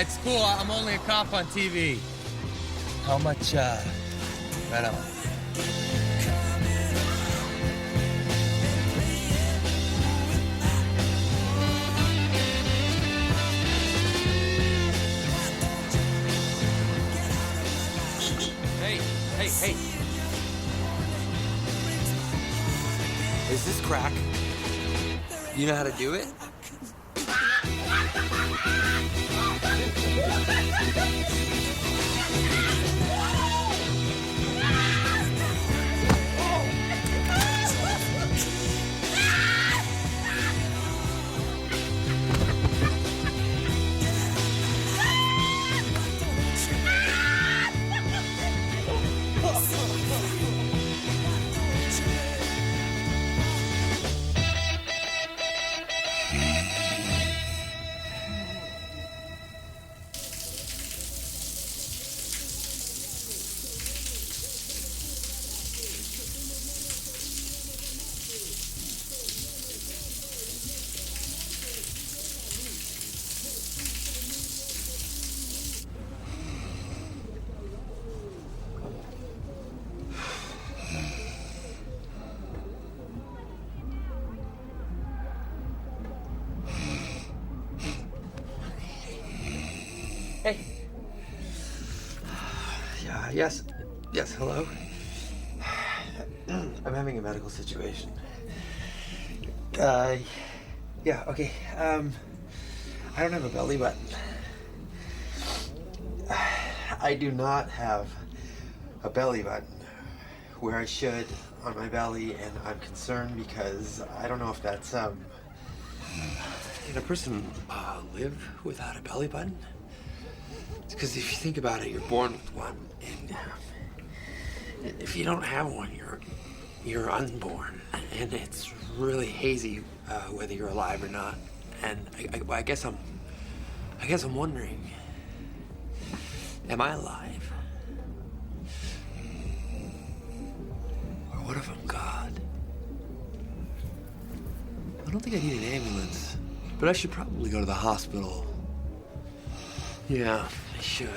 it's cool. I'm only a cop on TV. How much, right on. Hey. Is this crack? You know how to do it? Hey. Yeah, yes, hello. I'm having a medical situation. Yeah, okay. I don't have a belly button. I do not have a belly button where I should on my belly, and I'm concerned because I don't know if that's, can a person live without a belly button? Because if you think about it, you're born with one, and if you don't have one, you're unborn, and it's really hazy whether you're alive or not. And I guess I'm wondering, am I alive? Or what if I'm God? I don't think I need an ambulance, but I should probably go to the hospital. Yeah, I should.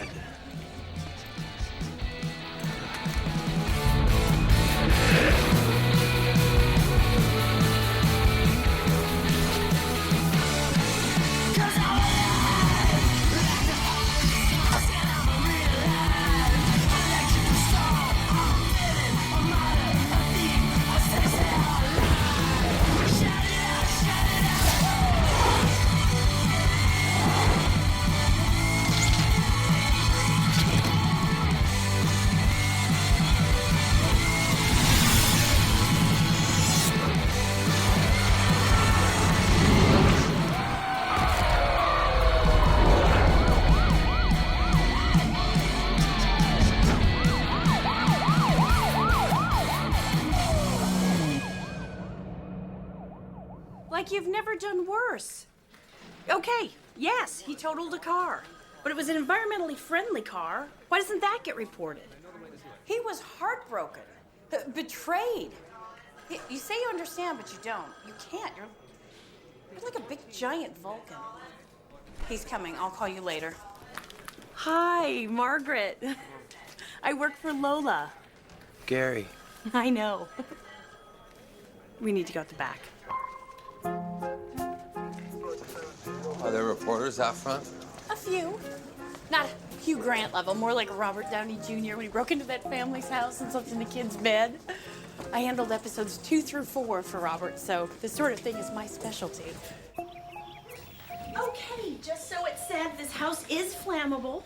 Like you've never done worse. Okay, yes, he totaled a car, but it was an environmentally friendly car. Why doesn't that get reported? He was heartbroken, betrayed. You say you understand, but you don't. You can't. You're like a big giant Vulcan. He's coming. I'll call you later. Hi, Margaret. I work for Lola. Gary. I know. We need to go at the back. Are there reporters out front? A few. Not Hugh Grant level, more like Robert Downey Jr. when he broke into that family's house and slept in the kid's bed. I handled episodes 2 through 4 for Robert, so this sort of thing is my specialty. Okay, just so it's said, this house is flammable.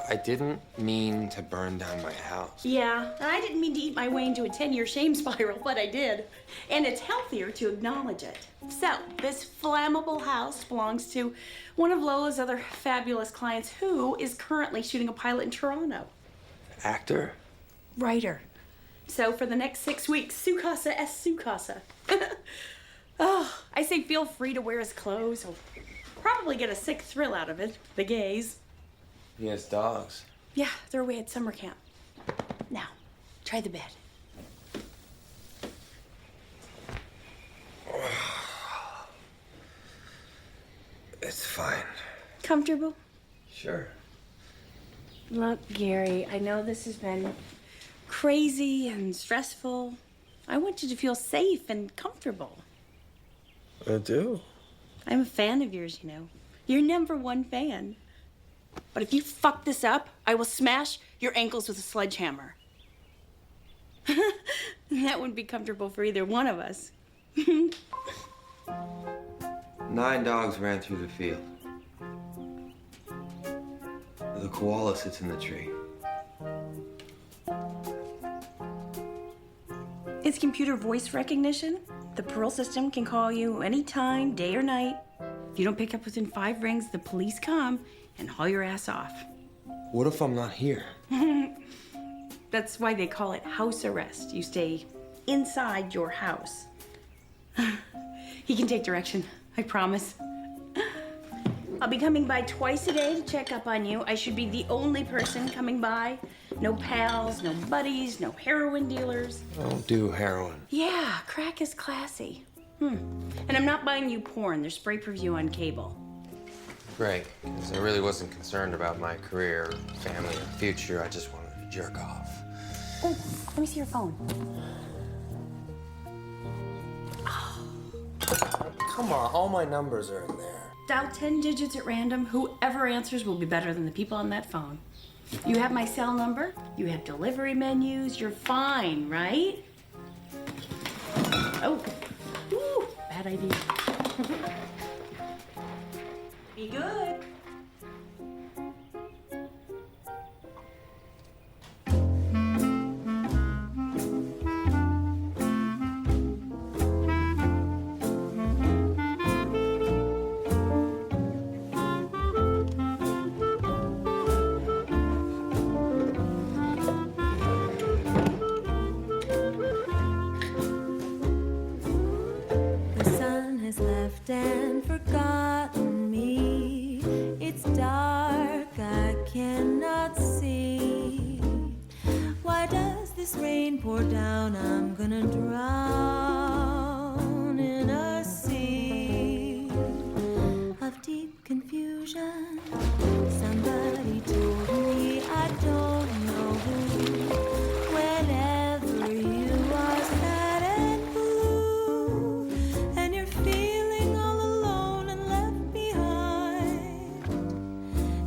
I didn't mean to burn down my house. Yeah, and I didn't mean to eat my way into a 10-year shame spiral, but I did. And it's healthier to acknowledge it. So, this flammable house belongs to one of Lola's other fabulous clients who is currently shooting a pilot in Toronto. Actor? Writer. So, for the next 6 weeks, su casa es su casa. Oh, I say feel free to wear his clothes. He'll probably get a sick thrill out of it, the gays. He has dogs. Yeah, they're away at summer camp. Now, try the bed. It's fine. Comfortable? Sure. Look, Gary, I know this has been crazy and stressful. I want you to feel safe and comfortable. I do. I'm a fan of yours, you know. You're #1 fan. But if you fuck this up, I will smash your ankles with a sledgehammer. That wouldn't be comfortable for either one of us. 9 dogs ran through the field. The koala sits in the tree. It's computer voice recognition. The Pearl system can call you anytime, day or night. If you don't pick up within 5 rings, the police come and haul your ass off. What if I'm not here? That's why they call it house arrest. You stay inside your house. He can take direction, I promise. I'll be coming by twice a day to check up on you. I should be the only person coming by. No pals, no buddies, no heroin dealers. I don't do heroin. Yeah, crack is classy. And I'm not buying you porn. There's pay-per-view on cable. Great, because I really wasn't concerned about my career, family, or future. I just wanted to jerk off. Oh, let me see your phone. Come on, all my numbers are in there. Dial 10 digits at random. Whoever answers will be better than the people on that phone. You have my cell number. You have delivery menus. You're fine, right? Oh, ooh, bad idea. Be good. And forgotten me. It's dark, I cannot see. Why does this rain pour down? I'm gonna drown in a sea of deep confusion. Somebody told me, I don't know who. Whenever you are sad and blue, and you're feeling all alone and left behind,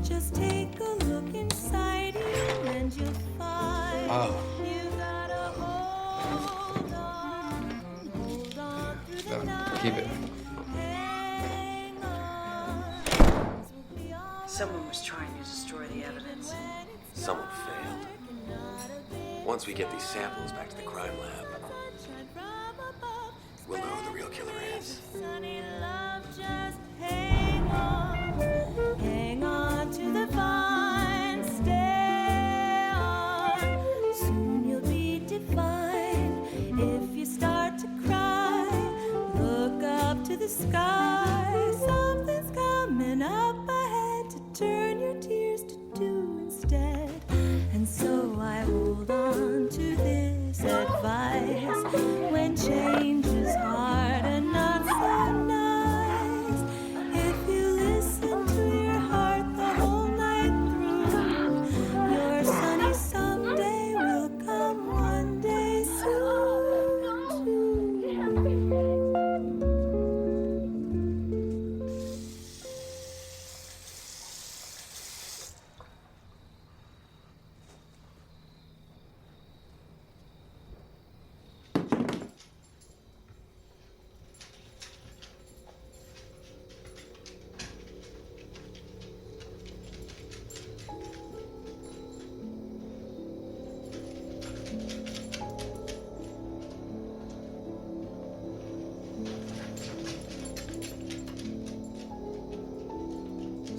just take a look inside you and you'll find you gotta hold on through the night. Keep it. Hang on. Someone was trying to destroy the evidence. Someone failed. Once we get these samples back to the crime lab, we'll know who the real killer is. Sunny love, just hang on to the vine, stay on. Soon you'll be defined. If you start to cry, look up to the sky. Something's coming up ahead to turn your tears to dew instead. And so I hold on to this advice. When change is hard and not so nice, if you listen to your heart the whole night through, your sunny someday will come one day soon.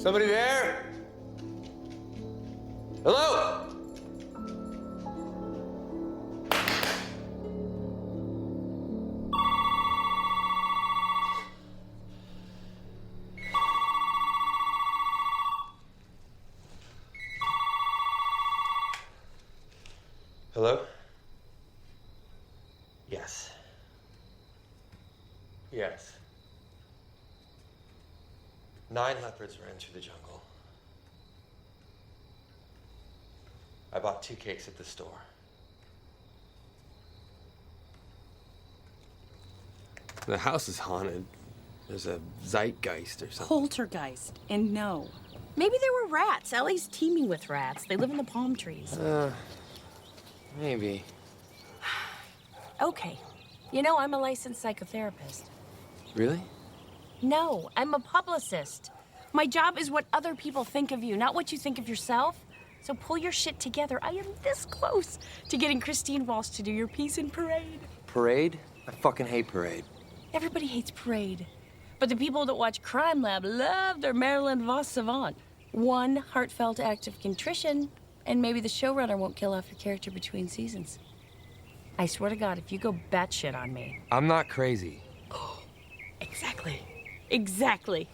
Somebody there? Hello? Hello? Yes. Yes. 9 leopards ran through the jungle. I bought 2 cakes at the store. The house is haunted. There's a zeitgeist or something. Poltergeist. And no. Maybe there were rats. LA's teeming with rats. They live in the palm trees. Maybe. Okay. You know, I'm a licensed psychotherapist. Really? No, I'm a publicist. My job is what other people think of you, not what you think of yourself. So pull your shit together. I am this close to getting Christine Walsh to do your piece in Parade. Parade? I fucking hate Parade. Everybody hates Parade. But the people that watch Crime Lab love their Marilyn Vos savant. One heartfelt act of contrition, and maybe the showrunner won't kill off your character between seasons. I swear to God, if you go batshit on me. I'm not crazy. Exactly. Exactly.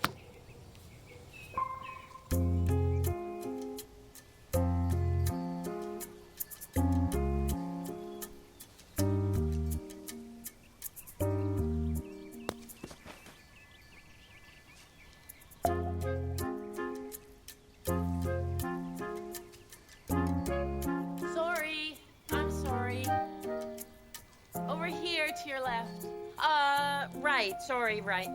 Sorry. I'm sorry. Over here to your left. Right. Sorry, right.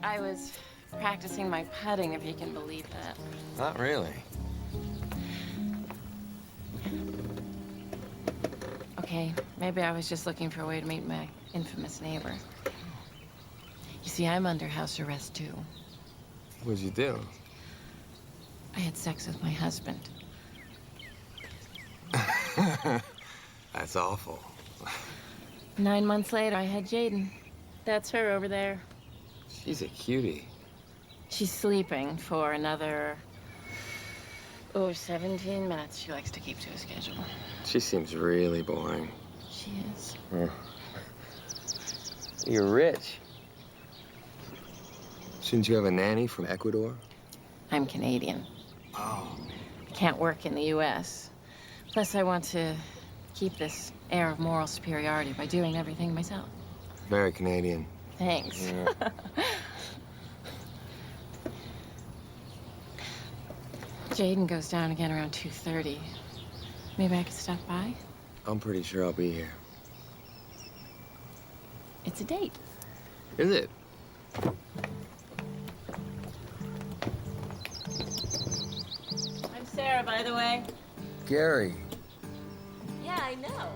I was practicing my putting, if you can believe that. Not really. Okay, maybe I was just looking for a way to meet my infamous neighbor. You see, I'm under house arrest, too. What'd you do? I had sex with my husband. That's awful. 9 months later, I had Jaden. That's her over there. She's a cutie. She's sleeping for another, 17 minutes. She likes to keep to a schedule. She seems really boring. She is. You're rich. Shouldn't you have a nanny from Ecuador? I'm Canadian. Oh. I can't work in the U.S. Plus, I want to keep this air of moral superiority by doing everything myself. Very Canadian. Thanks. Yeah. Jaden goes down again around 2:30. Maybe I could stop by? I'm pretty sure I'll be here. It's a date. Is it? I'm Sarah, by the way. Gary. Yeah, I know.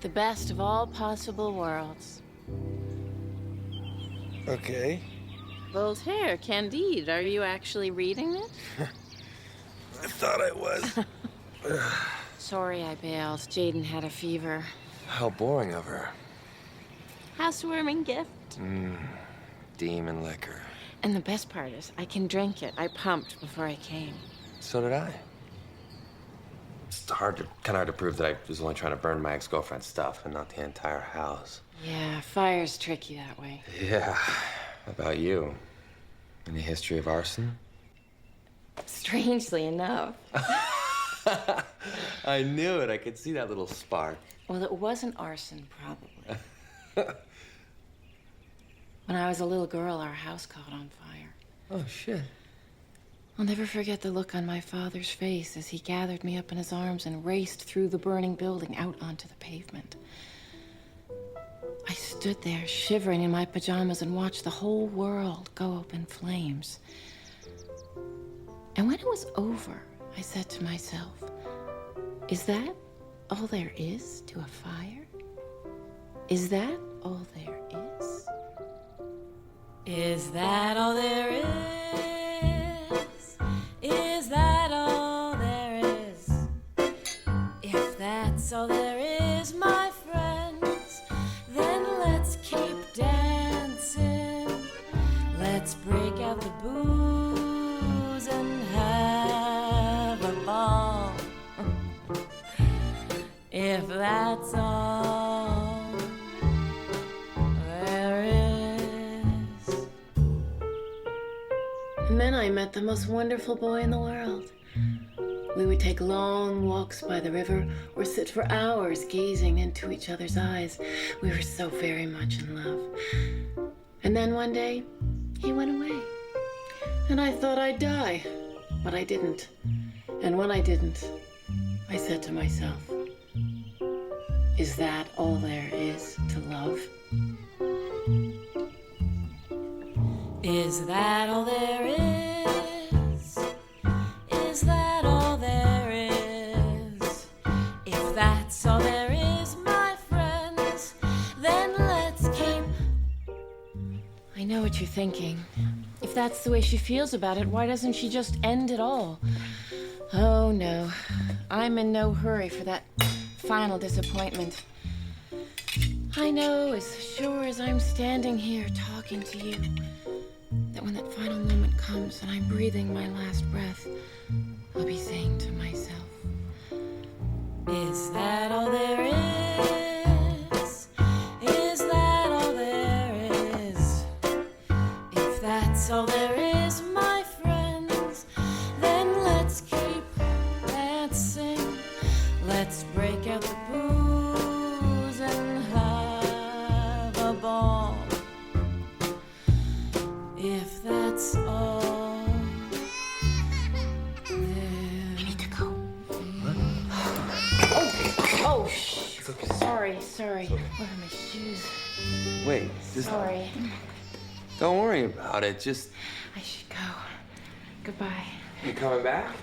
The best of all possible worlds. Okay. Voltaire, Candide, are you actually reading it? I thought I was. Sorry I bailed. Jaden had a fever. How boring of her. Housewarming gift. Demon liquor. And the best part is, I can drink it. I pumped before I came. So did I. It's kind of hard to prove that I was only trying to burn my ex-girlfriend's stuff and not the entire house. Yeah, fire's tricky that way. Yeah. How about you? Any history of arson? Strangely enough. I knew it. I could see that little spark. Well, it wasn't arson, probably. When I was a little girl, our house caught on fire. Oh, shit. I'll never forget the look on my father's face as he gathered me up in his arms and raced through the burning building out onto the pavement. I stood there shivering in my pajamas and watched the whole world go up in flames. And when it was over, I said to myself, is that all there is to a fire? Is that all there is? Is that all there is? Is that all there is? If that's all there is, my friends, then let's keep dancing. Let's break out the booze and have a ball. If that's all there is. And then I met the most wonderful boy in the world. We would take long walks by the river or sit for hours gazing into each other's eyes. We were so very much in love. And then one day, he went away. And I thought I'd die, but I didn't. And when I didn't, I said to myself, is that all there is to love? Is that all there is? Is that all there is? If that's all there is, my friends, then let's keep... I know what you're thinking. If that's the way she feels about it, why doesn't she just end it all? Oh, no. I'm in no hurry for that final disappointment. I know, as sure as I'm standing here talking to you, that when that final moment comes and I'm breathing my last breath, I'll be saying to myself, is that all there is? Is that all there is? If that's all there is, my friends, then let's keep dancing. Let's break out the booze and have a ball. If that's all there. I need to go. What? Oh, shh. It's okay. Sorry. okay. Where are my shoes? Wait, just... Sorry. Don't worry about it. Just... I should go. Goodbye. You coming back?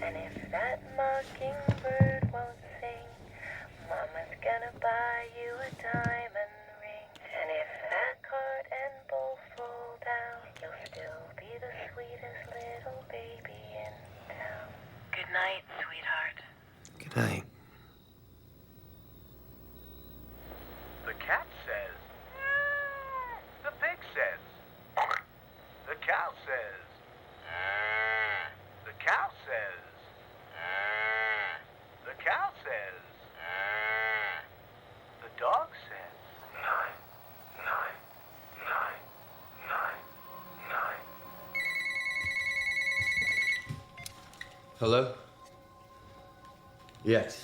And if that mockingbird won't sing, Mama's gonna buy you a diamond ring. And if that cart and bowl fall down, you'll still be the sweetest little baby in town. Good night, sweetheart. Good night. The cat says. The pig says. The cow says. The cow says. The cow says. The dog says. Hello? Yes.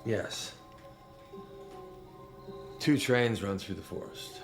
Yes. 2 trains run through the forest.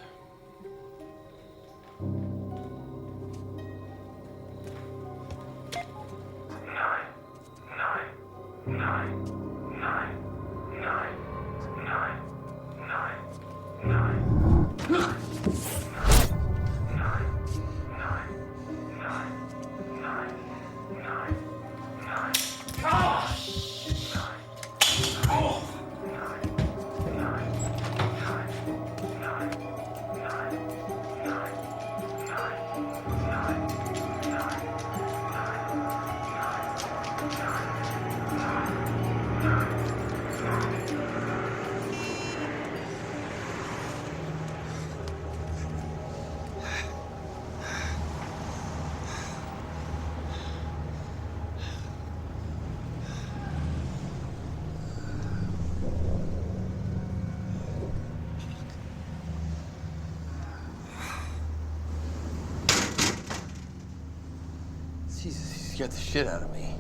Jesus, he scared the shit out of me.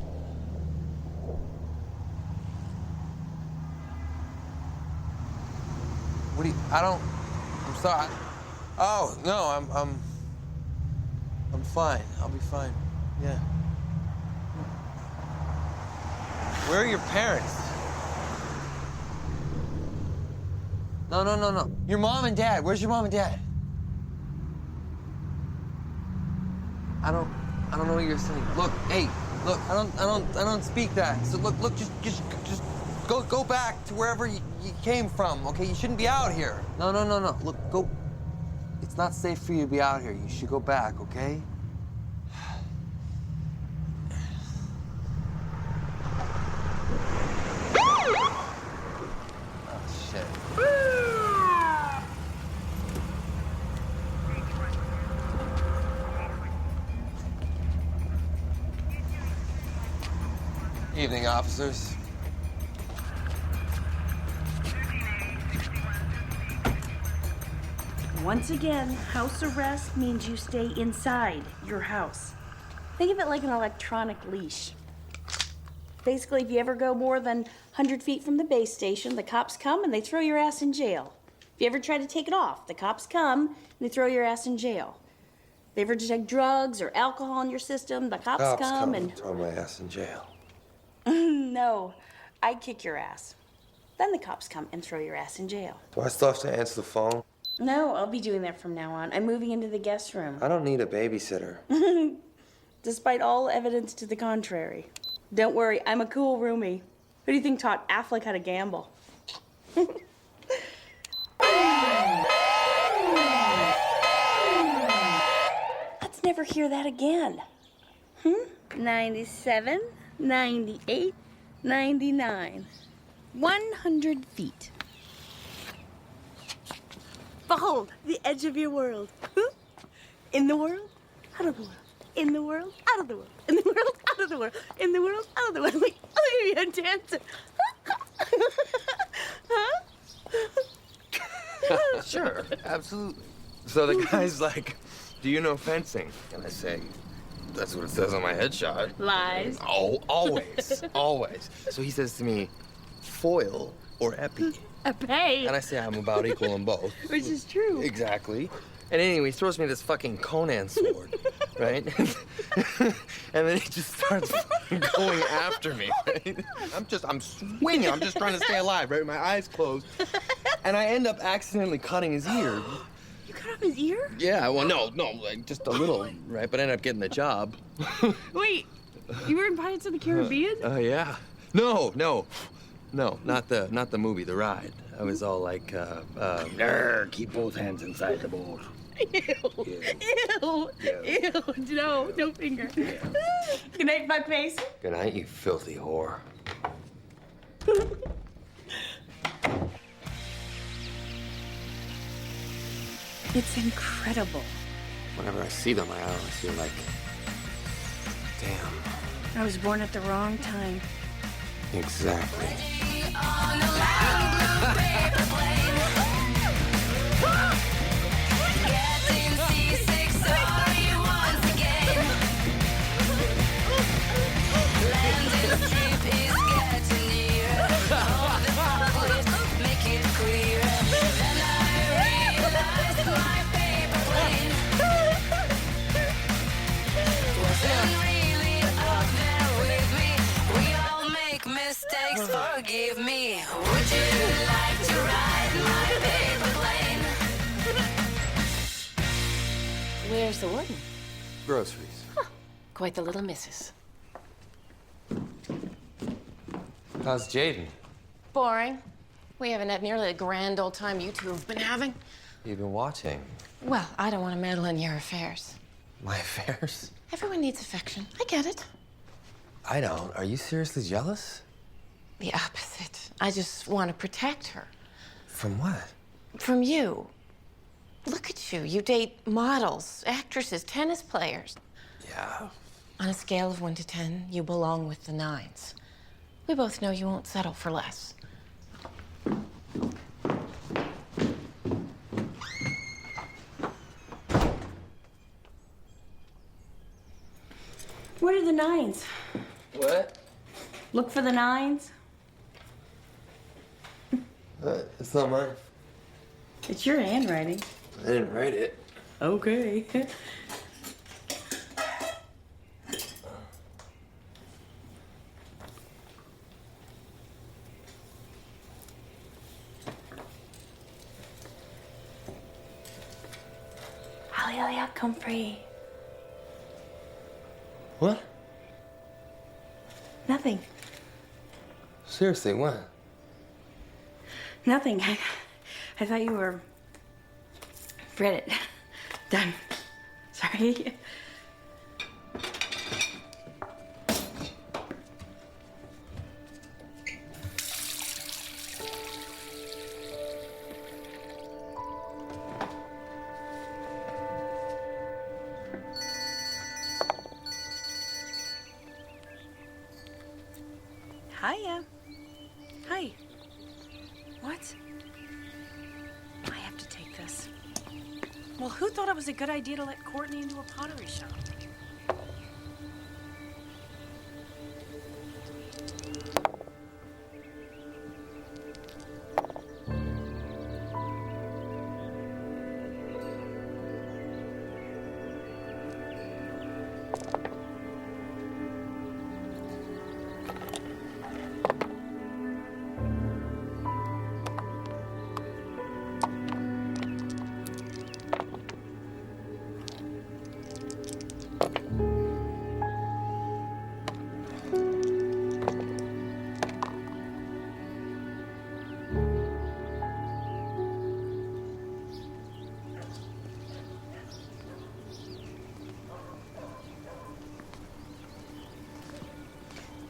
What do you, I'm sorry. Oh, no, I'm fine. I'll be fine. Yeah. Where are your parents? No. Your mom and dad. Where's your mom and dad? I don't know what you're saying. Look, hey, look, I don't speak that. So look, just go back to wherever you came from, okay? You shouldn't be out here. No. Look, go. It's not safe for you to be out here. You should go back, okay? Oh, shit. Evening, officers. Once again, house arrest means you stay inside your house. Think of it like an electronic leash. Basically, if you ever go more than 100 feet from the base station, the cops come and they throw your ass in jail. If you ever try to take it off, the cops come and they throw your ass in jail. If they ever detect drugs or alcohol in your system, the cops come and throw my ass in jail. No, I'd kick your ass. Then the cops come and throw your ass in jail. Do I still have to answer the phone? No, I'll be doing that from now on. I'm moving into the guest room. I don't need a babysitter. Despite all evidence to the contrary. Don't worry, I'm a cool roomie. Who do you think taught Affleck how to gamble? Let's never hear that again. 97, 98, 99. 100 feet. Behold, the edge of your world. In the world, out of the world. In the world, out of the world. In the world, out of the world. In the world, out of the world. Look at you dancing. Huh? Sure, absolutely. So the guy's like, do you know fencing? And I say, that's what it says on my headshot. Lies. Oh, always, always. So he says to me, foil or epi? Epee. And I say I'm about equal in both. Which is true. Exactly. And anyway, he throws me this fucking Conan sword, right? And then he just starts going after me, right? I'm swinging. I'm just trying to stay alive, right? My eyes closed. And I end up accidentally cutting his ear. You cut off his ear? Yeah, well, no, like just a little, right? But I ended up getting the job. Wait, you were in Pirates of the Caribbean? Yeah. No, not the movie, the ride. I was all like, keep both hands inside the boat. Ew. No finger. Good night, my pace. Good night, you filthy whore. It's incredible. Whenever I see them, I always feel like, damn. I was born at the wrong time. Exactly. Where's the warden? Groceries. Quite the little missus. How's Jaden? Boring. We haven't had nearly the grand old time you two have been having. You've been watching. Well, I don't want to meddle in your affairs. My affairs? Everyone needs affection. I get it. I don't. Are you seriously jealous? The opposite. I just want to protect her. From what? From you. Look at you. You date models, actresses, tennis players. Yeah. On a scale of 1 to 10, you belong with the 9s. We both know you won't settle for less. What are the 9s? What? Look for the 9s. It's not mine. It's your handwriting. I didn't write it. Okay. Hallelujah, come free. What? Nothing. Seriously, what? Nothing. I thought you were... Read it. Done. Sorry. Hiya. Hi. What? I have to take this. Well, who thought it was a good idea to let Courtney into a pottery shop?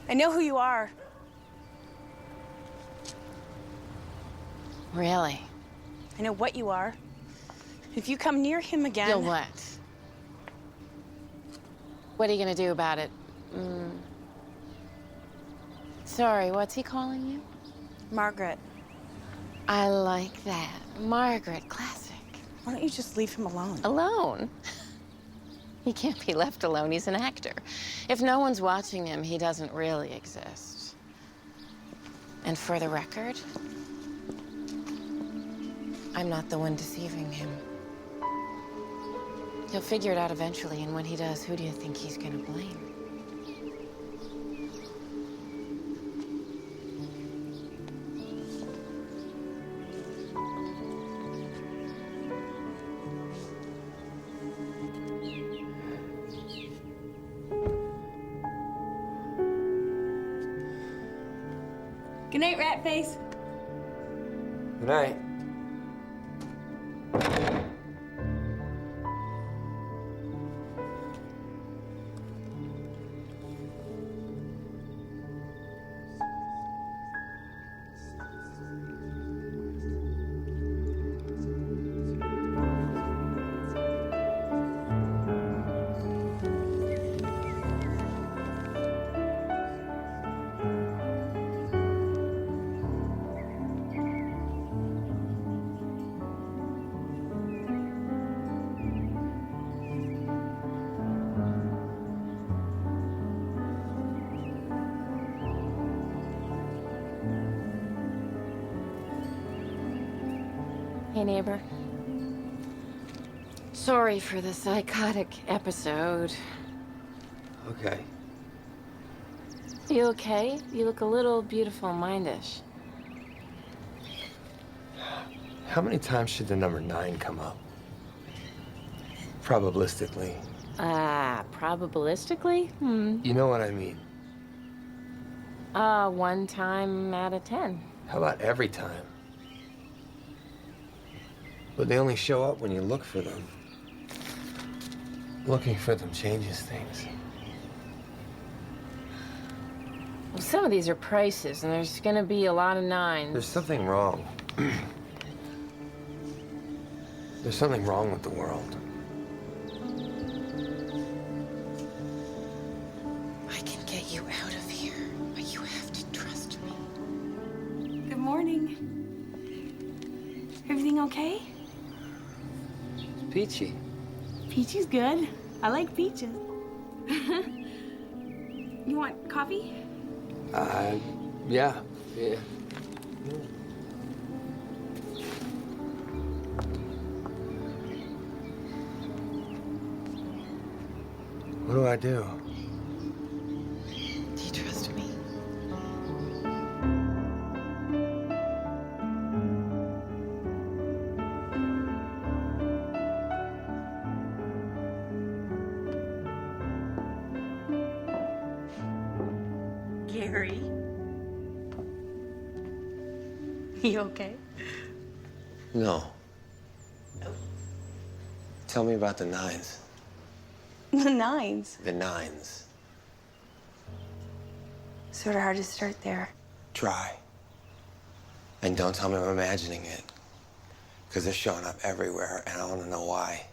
I know who you are. Really? I know what you are. If you come near him again... You'll what? What are you gonna do about it? Sorry, what's he calling you? Margaret, I like that. Margaret, classic. why don't you just leave him alone? Alone? He can't be left alone. He's an actor. If no one's watching him, he doesn't really exist. And for the record, I'm not the one deceiving him. He'll figure it out eventually, and when he does, who do you think he's gonna blame? Good night, rat face. Good night. Hey, neighbor. Sorry for the psychotic episode. Okay. You okay? You look a little beautiful-mindish. How many times should the number 9 come up? Probabilistically. Probabilistically? You know what I mean. 1 time out of 10. How about every time? But they only show up when you look for them. Looking for them changes things. Well, some of these are prices, and there's gonna be a lot of 9s. There's something wrong. There's something wrong with the world. I can get you out of here, but you have to trust me. Good morning. Everything okay? It's peachy. Peachy's good. I like peaches. You want coffee? Yeah. What do I do? Do you trust me? Gary. You okay? No. Tell me about the 9s. The 9s. The 9s. Sort of hard to start there. Try. And don't tell me I'm imagining it. Because they're showing up everywhere, and I want to know why.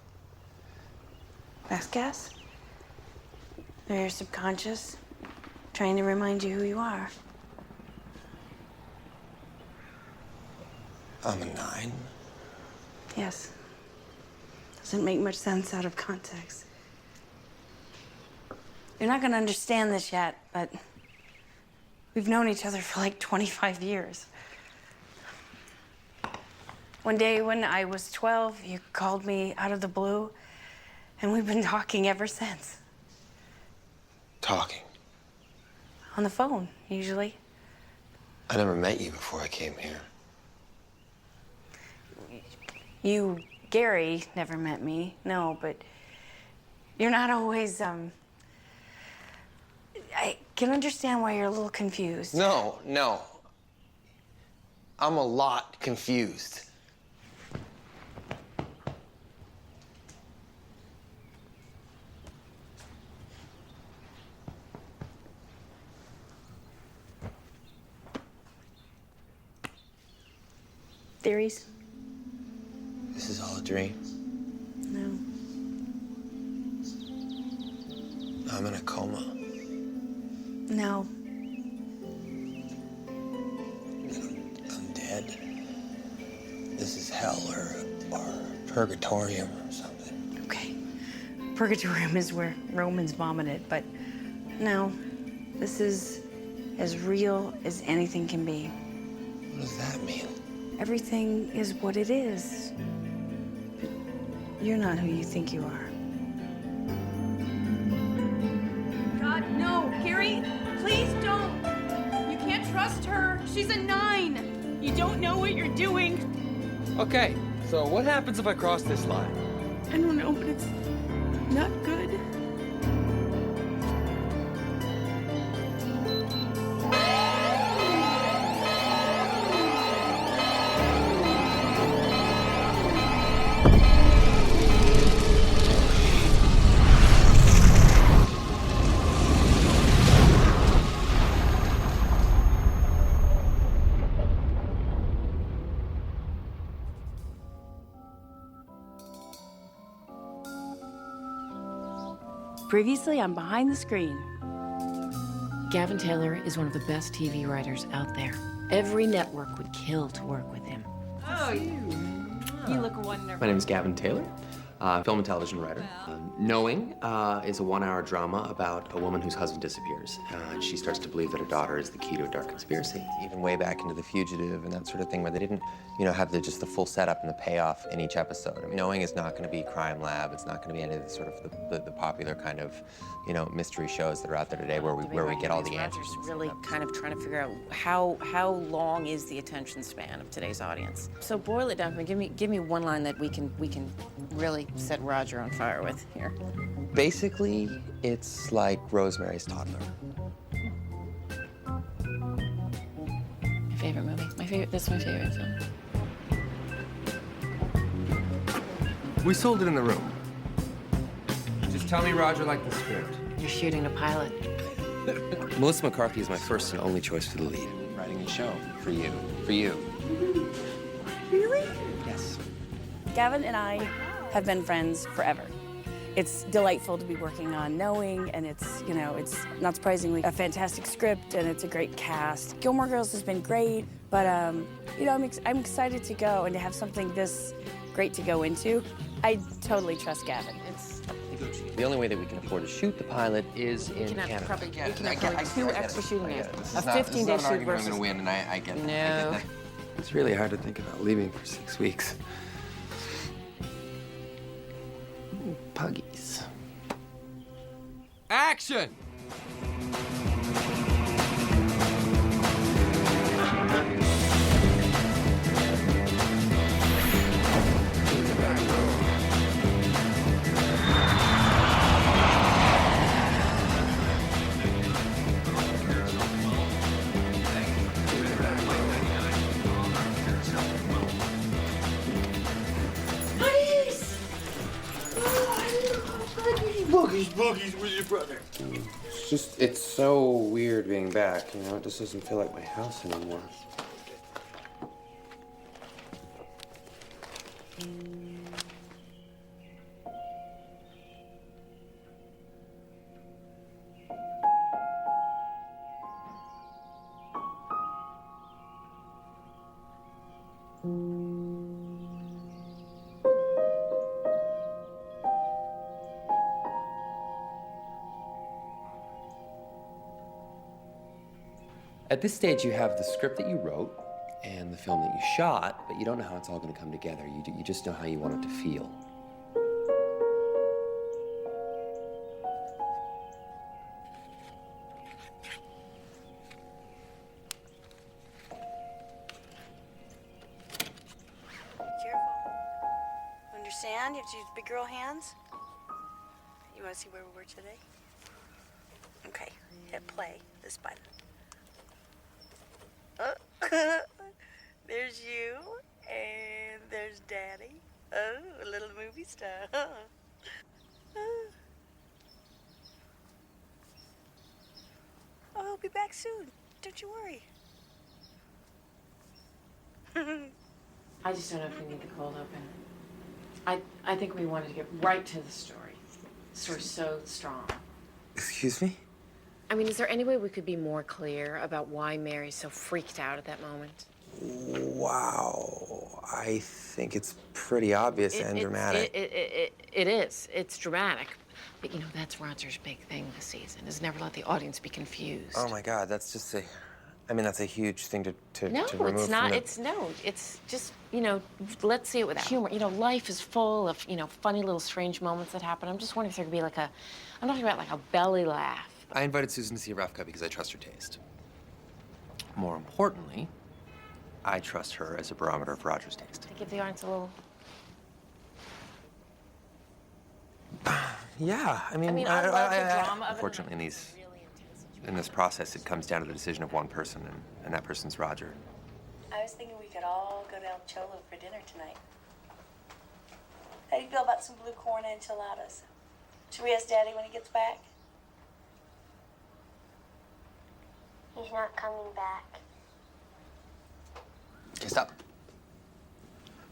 Best guess? They're your subconscious, trying to remind you who you are. I'm a 9. Yes. Doesn't make much sense out of context. You're not gonna understand this yet, but we've known each other for like 25 years. One day when I was 12, you called me out of the blue, and we've been talking ever since. Talking. On the phone, usually. I never met you before I came here. You, Gary, never met me, no, but you're not always, I can understand why you're a little confused. No. I'm a lot confused. Theories? This is all a dream. No. I'm in a coma. No. I'm dead. This is hell or purgatorium or something. Okay. Purgatorium is where Romans vomited, but no. This is as real as anything can be. What does that mean? Everything is what it is. But you're not who you think you are. God, no. Gary, please don't. You can't trust her. She's a 9. You don't know what you're doing. Okay, so what happens if I cross this line? I don't know, but it's not good. Previously on Behind the Screen. Gavin Taylor is one of the best TV writers out there. Every network would kill to work with him. Oh, you look wonderful. My name is Gavin Taylor, film and television writer. Knowing is a 1-hour drama about a woman whose husband disappears. She starts to believe that her daughter is the key to a dark conspiracy. Even way back into The Fugitive and that sort of thing, where they didn't, have just the full setup and the payoff in each episode. I mean, Knowing is not going to be Crime Lab. It's not going to be any of the sort of the popular kind of, mystery shows that are out there today where we get all the answers. Really kind of trying to figure out how long is the attention span of today's audience. So boil it down for me. Give me one line that we can really set Roger on fire with here? Basically, it's like Rosemary's Toddler. My favorite movie. That's my favorite film. We sold it in the room. Just tell me Roger liked the script. You're shooting a pilot. Melissa McCarthy is my first and only choice for the lead. Writing a show for you. For you. Really? Yes. Gavin and I have been friends forever. It's delightful to be working on Knowing, and it's, you know, it's not surprisingly a fantastic script, and it's a great cast. Gilmore Girls has been great, but, you know, I'm excited to go and to have something this great to go into. I totally trust Gavin. The only way that we can afford to shoot the pilot is in We can Canada. afford 2 extra shooting days. A 15-day shoot versus... I'm gonna win, and I get it. No. It's really hard to think about leaving for 6 weeks. Puggies. Action! Boogies with your brother. It's so weird being back, you know? It just doesn't feel like my house anymore. At this stage, you have the script that you wrote and the film that you shot, but you don't know how it's all going to come together. You just know how you want it to feel. Careful. Understand? You have to use big girl hands. You want to see where we were today? Okay, hit play. This button. There's you, and there's Daddy. Oh, a little movie star. Oh, I'll be back soon. Don't you worry. I just don't know if we need the cold open. I think we wanted to get right to the story. The story's so strong. Excuse me? I mean, is there any way we could be more clear about why Mary's so freaked out at that moment? Wow. I think it's pretty obvious and dramatic. It is. It's dramatic. But, you know, that's Roger's big thing this season, is never let the audience be confused. Oh, my God. That's just that's a huge thing to No, remove it's not. from the... It's just, you know, let's see it with humor. You know, life is full of, you know, funny little strange moments that happen. I'm just wondering if there could be like I'm talking about like a belly laugh. I invited Susan to see a rough cut because I trust her taste. More importantly, I trust her as a barometer of Roger's taste. To give the audience a little... Yeah, I mean, I love the drama of it. Unfortunately, in this process, it comes down to the decision of one person, and that person's Roger. I was thinking we could all go to El Cholo for dinner tonight. How do you feel about some blue corn enchiladas? Should we ask Daddy when he gets back? He's not coming back. Okay, stop.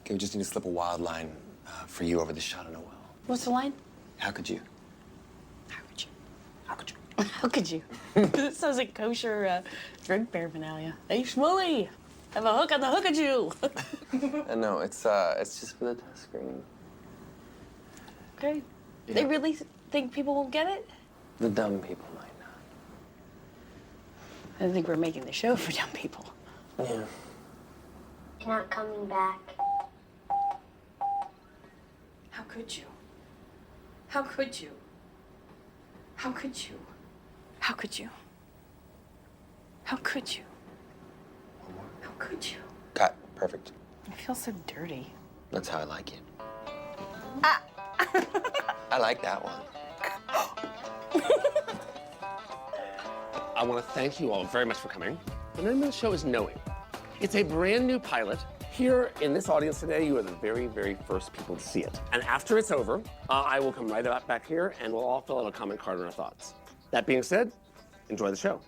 Okay, we just need to slip a wild line for you over the shot of Noel. What's the line? How could you? How could you? How could you? How could you? This sounds like kosher drink paraphernalia. Hey, Schmooly, have a hook on the hook at you. No, it's just for the test screen. Okay. Yeah. They really think people won't get it? The dumb people might I don't think we're making the show for dumb people. not. Yeah. He's not coming back. How could you? How could you? How could you? How could you? How could you? How could you? Cut. Perfect. I feel so dirty. That's how I like it. I like that one. I want to thank you all very much for coming. The name of the show is Knowing. It's a brand new pilot. Here in this audience today, you are the very, very first people to see it. And after it's over, I will come right up back here and we'll all fill out a comment card on our thoughts. That being said, enjoy the show.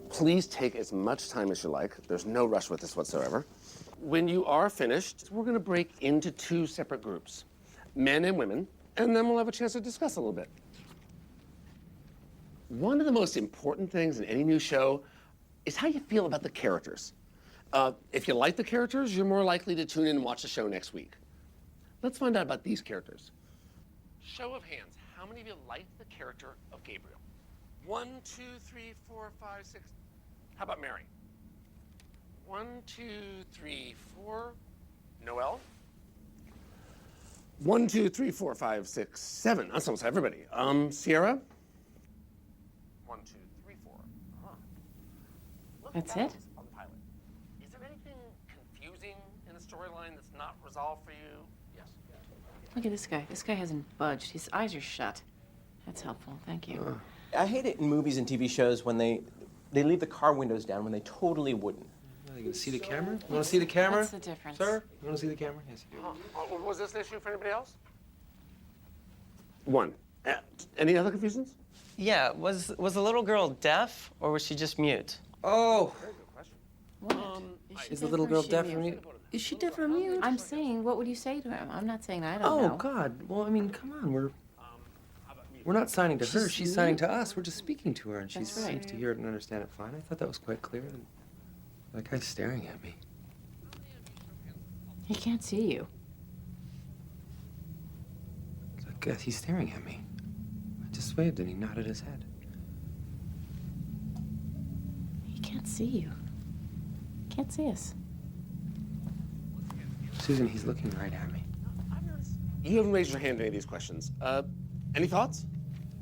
Please take as much time as you like. There's no rush with this whatsoever. When you are finished, we're gonna break into 2 separate groups, men and women, and then we'll have a chance to discuss a little bit. One of the most important things in any new show is how you feel about the characters. If you like the characters, you're more likely to tune in and watch the show next week. Let's find out about these characters. Show of hands, how many of you like the character of Gabriel? 1, 2, 3, 4, 5, 6. How about Mary? 1, 2, 3, 4. Noelle? 1, 2, 3, 4, 5, 6, 7. That's almost everybody. Sierra? 1, 2, 3, 4. That's it? On the pilot. Is there anything confusing in the storyline that's not resolved for you? Yes. Look at this guy. This guy hasn't budged. His eyes are shut. That's helpful. Thank you. I hate it in movies and TV shows when they leave the car windows down when they totally wouldn't. Are you gonna see the camera? You wanna see the camera? What's the difference? Sir, you wanna see the camera? Yes, you do. Was this an issue for anybody else? 1. Any other confusions? Yeah, was the little girl deaf or was she just mute? Oh, Very good question. What? is the little girl deaf or mute? Is she deaf or mute? I'm saying, what would you say to him? I'm not saying I don't Oh, know. God. Well, I mean, come on. We're not signing to her. She's signing to us. We're just speaking to her, and she That's right. seems to hear it and understand it fine. I thought that was quite clear. That guy's staring at me. He can't see you. He's staring at me. I just waved and he nodded his head. He can't see you. He can't see us. Susan, he's looking right at me. You haven't raised your hand to any of these questions. Any thoughts?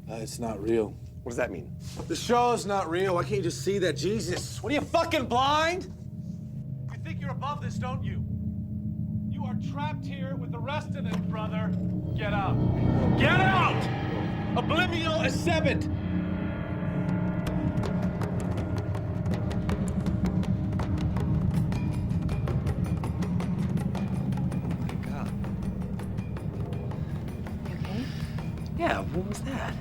It's not real. What does that mean? The show's not real. Why can't you just see that? Jesus. What are you, fucking blind? You think you're above this, don't you? You are trapped here with the rest of them, brother. Get out. Get out! Oblivio Acebit! My God. You okay? Yeah, what was that?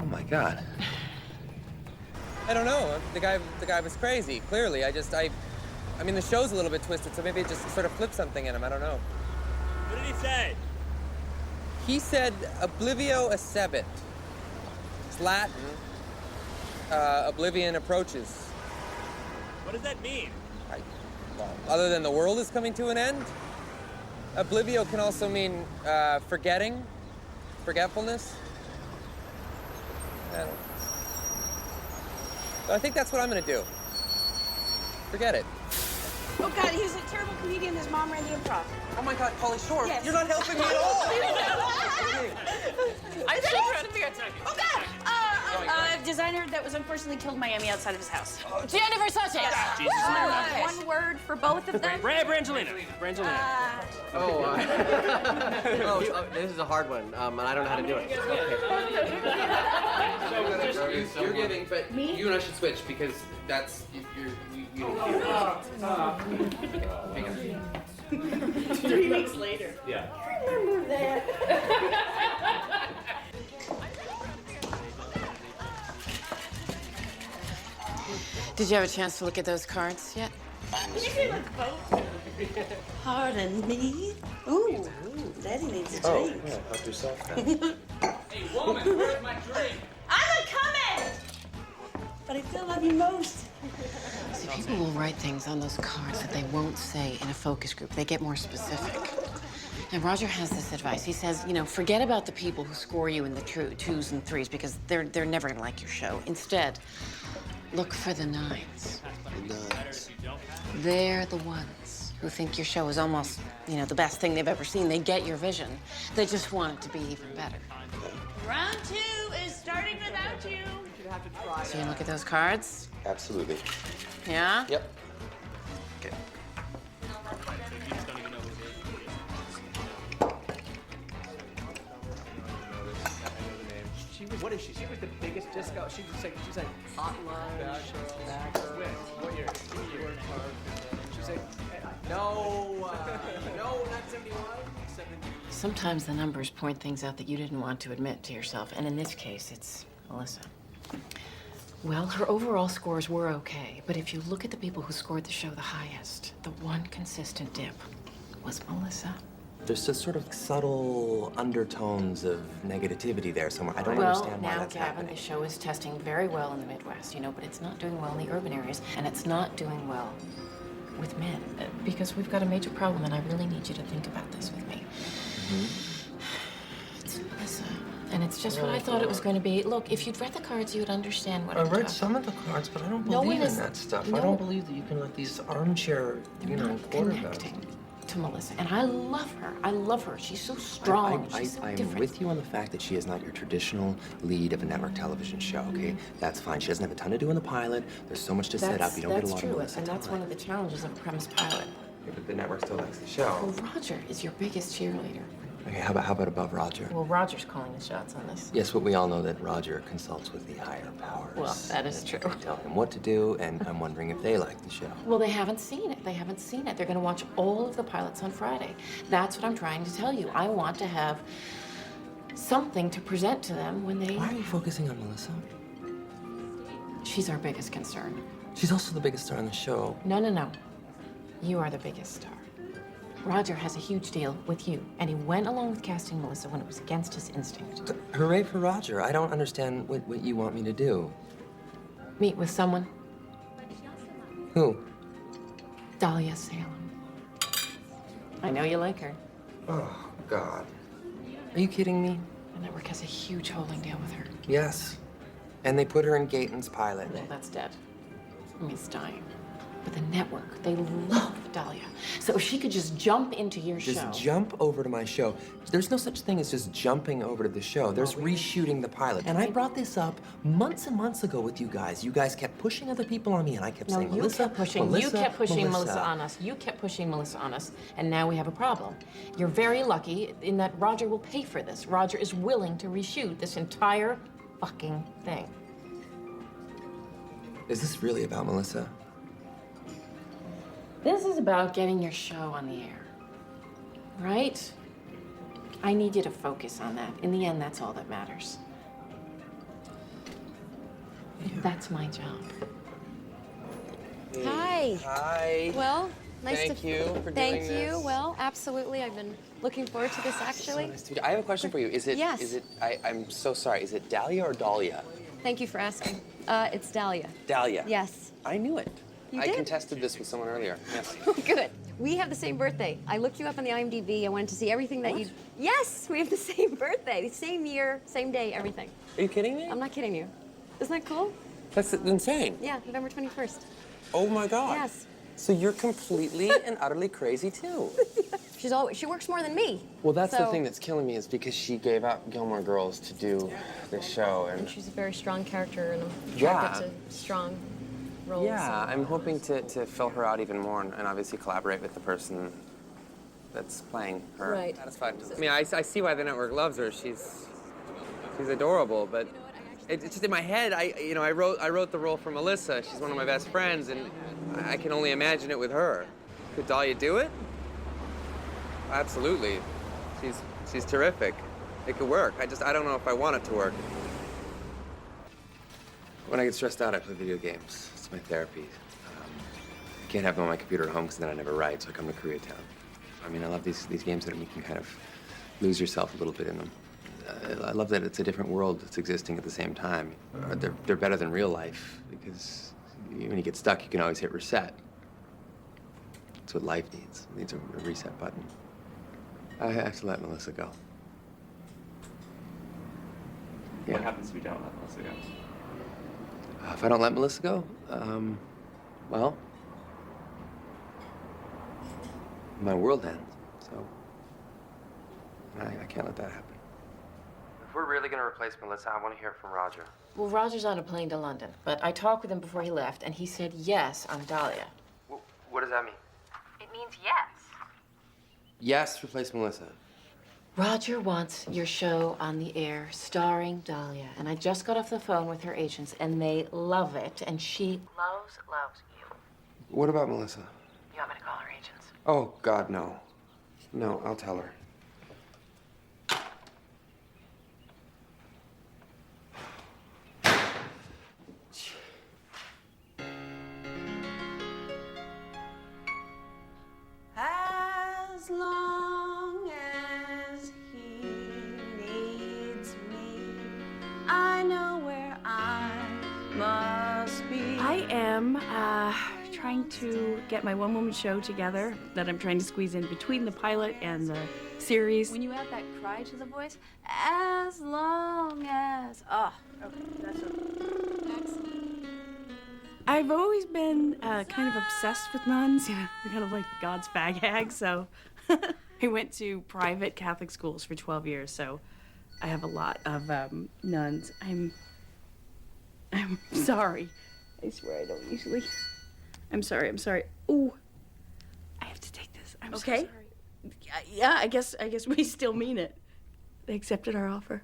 Oh, my God. I don't know. The guy was crazy, clearly. I mean, the show's a little bit twisted, so maybe it just sort of flipped something in him. I don't know. What did he say? He said Oblivio Acebit. It's Latin. Oblivion approaches. What does that mean? Well, other than the world is coming to an end, Oblivio can also mean forgetting, forgetfulness. I don't know. So I think that's what I'm gonna do. Forget it. Oh, God, he was a terrible comedian. His mom ran the improv. Oh, my God, Pauly Shore, Yes. you're not helping me at all. I'm sure something I Oh, God! A designer that was unfortunately killed in Miami outside of his house. Gianni Versace! One word for both of them? Brangelina. Brangelina. This is a hard one, and I don't know how to do it. You're giving, but you and I should switch because that's you. Hang on. 3 weeks later. Yeah. Remember that. Did you have a chance to look at those cards yet? Pardon me. Ooh, Daddy needs a drink. Yeah, help yourself. Hey, woman, where's my drink? I'm coming! But I still love you most. See, people will write things on those cards that they won't say in a focus group. They get more specific. And Roger has this advice. He says, forget about the people who score you in the 2s and 3s because they're never gonna like your show. Instead, look for the 9s. The 9s. They're the ones. who think your show is almost, the best thing they've ever seen. They get your vision. They just want it to be even better. Round 2 is starting without you. So you look at those cards? Absolutely. Yeah? Yep. Okay. What is she? She was the biggest disco. She's like hot lunch. What year? She's like, no, not 71. Sometimes the numbers point things out that you didn't want to admit to yourself, and in this case, it's Melissa. Well, her overall scores were okay, but if you look at the people who scored the show the highest, the one consistent dip was Melissa. There's just sort of subtle undertones of negativity there somewhere. I don't Well, understand why now, that's Gavin, happening. the show is testing very well in the Midwest, but it's not doing well in the urban areas, and it's not doing well with men, because we've got a major problem, and I really need you to think about this with me. It's Melissa, and it's just what I thought it was going to be. Look, if you'd read the cards, you would understand what I I'm read talking some of the cards, but I don't No one believe in is- that stuff. no- I don't believe that you can let these armchair, quarterbacks. connecting to Melissa, and I love her. I love her. She's so strong. She's so I'm different. with you on the fact that she is not your traditional lead of a network television show, okay? That's fine. She doesn't have a ton to do in the pilot. There's so much to set up. You don't get a lot true, of Melissa and that's time. one of the challenges of a premise pilot. Yeah, but the network still likes the Well, show. Roger is your biggest cheerleader. Okay, how about above Roger? Well, Roger's calling the shots on this. Yes, but we all know that Roger consults with the higher powers. Well, that is true. They tell him what to do, and I'm wondering if they like the show. Well, they haven't seen it. They haven't seen it. They're going to watch all of the pilots on Friday. That's what I'm trying to tell you. I want to have something to present to them when they... Why are you focusing on Melissa? She's our biggest concern. She's also the biggest star on the show. No. You are the biggest star. Roger has a huge deal with you, and he went along with casting Melissa when it was against his instinct. Hooray for Roger. I don't understand what you want me to do. Meet with someone. Who? Dahlia Salem. I know you like her. Oh, God. Are you kidding me? The network has a huge holding deal with her. Yes. And they put her in Gaten's pilot. Well, that's dead. I mean, it's dying. But the network, they love Dahlia. So if she could just jump into your show. Just jump over to my show. There's no such thing as just jumping over to the show. There's reshooting the pilot. And I brought this up months and months ago with you guys. You guys kept pushing other people on me, and I kept saying, you Melissa, kept pushing. Melissa, You kept pushing Melissa. Melissa on us. You kept pushing Melissa on us, and now we have a problem. You're very lucky in that Roger will pay for this. Roger is willing to reshoot this entire fucking thing. Is this really about Melissa? This is about getting your show on the air, right? I need you to focus on that. In the end, that's all that matters. That's my job. Hi. Hi. Well, nice Thank to you for Thank doing you. this. Well, absolutely. I've been looking forward to this actually. I have a question for you. Is it? Yes. Is it? I'm so sorry. Is it Dahlia or Dahlia? Thank you for asking. It's Dahlia. Dahlia. Yes. I knew it. You I did? contested this with someone earlier. Yes. Good. We have the same birthday. I looked you up on the IMDb. I wanted to see everything that you. Yes, we have the same birthday, same year, same day, everything. Are you kidding me? I'm not kidding you. Isn't that cool? That's insane. Yeah, November 21st. Oh my God. Yes. So you're completely and utterly crazy too. She works more than me. Well, that's the So- thing that's killing me is because she gave up Gilmore Girls to do this show, and She's a very strong character, and I'm Yeah. attracted to strong roles. yeah, I'm hoping to fill her out even more, and obviously collaborate with the person that's playing her. Right. Satisfied. I mean, I see why the network loves her. She's adorable, but it's just in my head. I wrote the role for Melissa. She's one of my best friends, and I can only imagine it with her. Could Dahlia do it? Absolutely. She's terrific. It could work. I don't know if I want it to work. When I get stressed out, I play video games. It's my therapy. I can't have them on my computer at home because then I never write, so I come to Koreatown. I mean, I love these games that you can kind of lose yourself a little bit in them. I love that it's a different world that's existing at the same time. They're better than real life because when you get stuck, you can always hit reset. That's what life needs. It needs a reset button. I have to let Melissa go. What happens if you don't let Melissa go? If I don't let Melissa go, well, my world ends. So I can't let that happen. If we're really gonna replace Melissa, I want to hear from Roger. Well, Roger's on a plane to London, but I talked with him before he left, and he said yes on Dahlia. What does that mean? It means yes. Yes, replace Melissa. Roger wants your show on the air starring Dahlia, and I just got off the phone with her agents, and they love it, and she loves you. What about Melissa? You want me to call her agents? Oh, God, no. No, I'll tell her. As long as he needs me, I know where I must be. I am trying to get my one-woman show together that I'm trying to squeeze in between the pilot and the series. When you add that cry to the voice, as long as, that's I've always been kind of obsessed with nuns. You know, they're kind of like God's fag hag. So I went to private Catholic schools for 12 years. So I have a lot of nuns. I'm sorry. I swear I don't usually. I'm sorry. Ooh, I have to take this. I'm Okay. so sorry. Yeah, I guess we still mean it. They accepted our offer.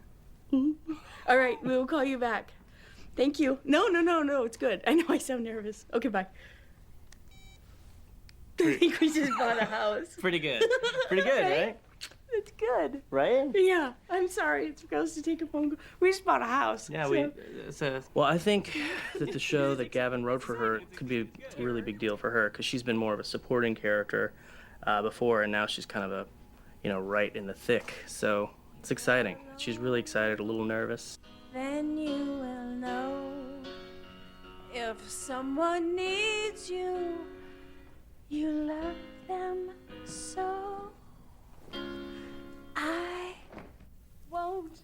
All right, we will call you back. Thank you. No, it's good. I know I sound nervous. Okay, bye. I think we just bought a house. Pretty good. Pretty good, right? It's good. Right? Yeah, I'm sorry. It's supposed to take a phone call. We just bought a house. Yeah, so. Well, I think that the show that Gavin wrote for her could be a really big deal for her because she's been more of a supporting character before, and now she's kind of a, right in the thick. So it's exciting. She's really excited, a little nervous. Then you will know if someone needs you, you love them so. I won't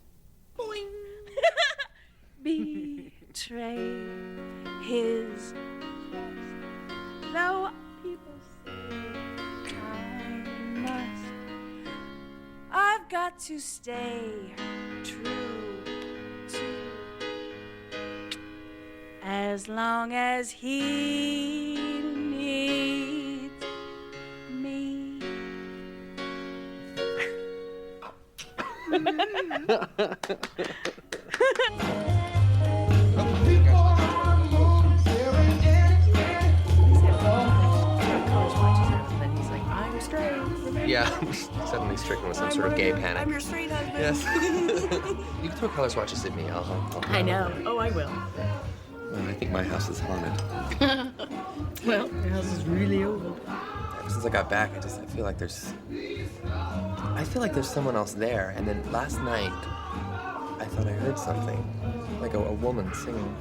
betray his trust, though people say I must. I've got to stay true to as long as he needs me. And he's like, I'm straight. Remember? Yeah, suddenly stricken with some sort of gay panic. I'm your straight husband. Yes. You can throw color swatches at me. I'll I know. Oh, I will. Well, I think my house is haunted. Well, your house is really old. Ever since I got back, I feel like there's someone else there. And then last night, I thought I heard something, like a woman singing.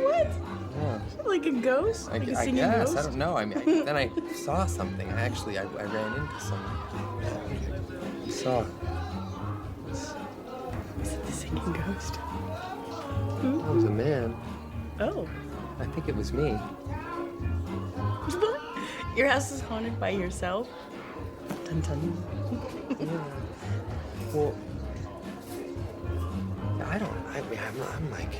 What? Yeah. Like a ghost? Like a singing guess. ghost? I don't know. I mean, then I saw something. I ran into someone. I saw. Was it the singing ghost? It was a man. Oh. I think it was me. What? Your house is haunted by yourself? Dun dun. Yeah. Well, I'm like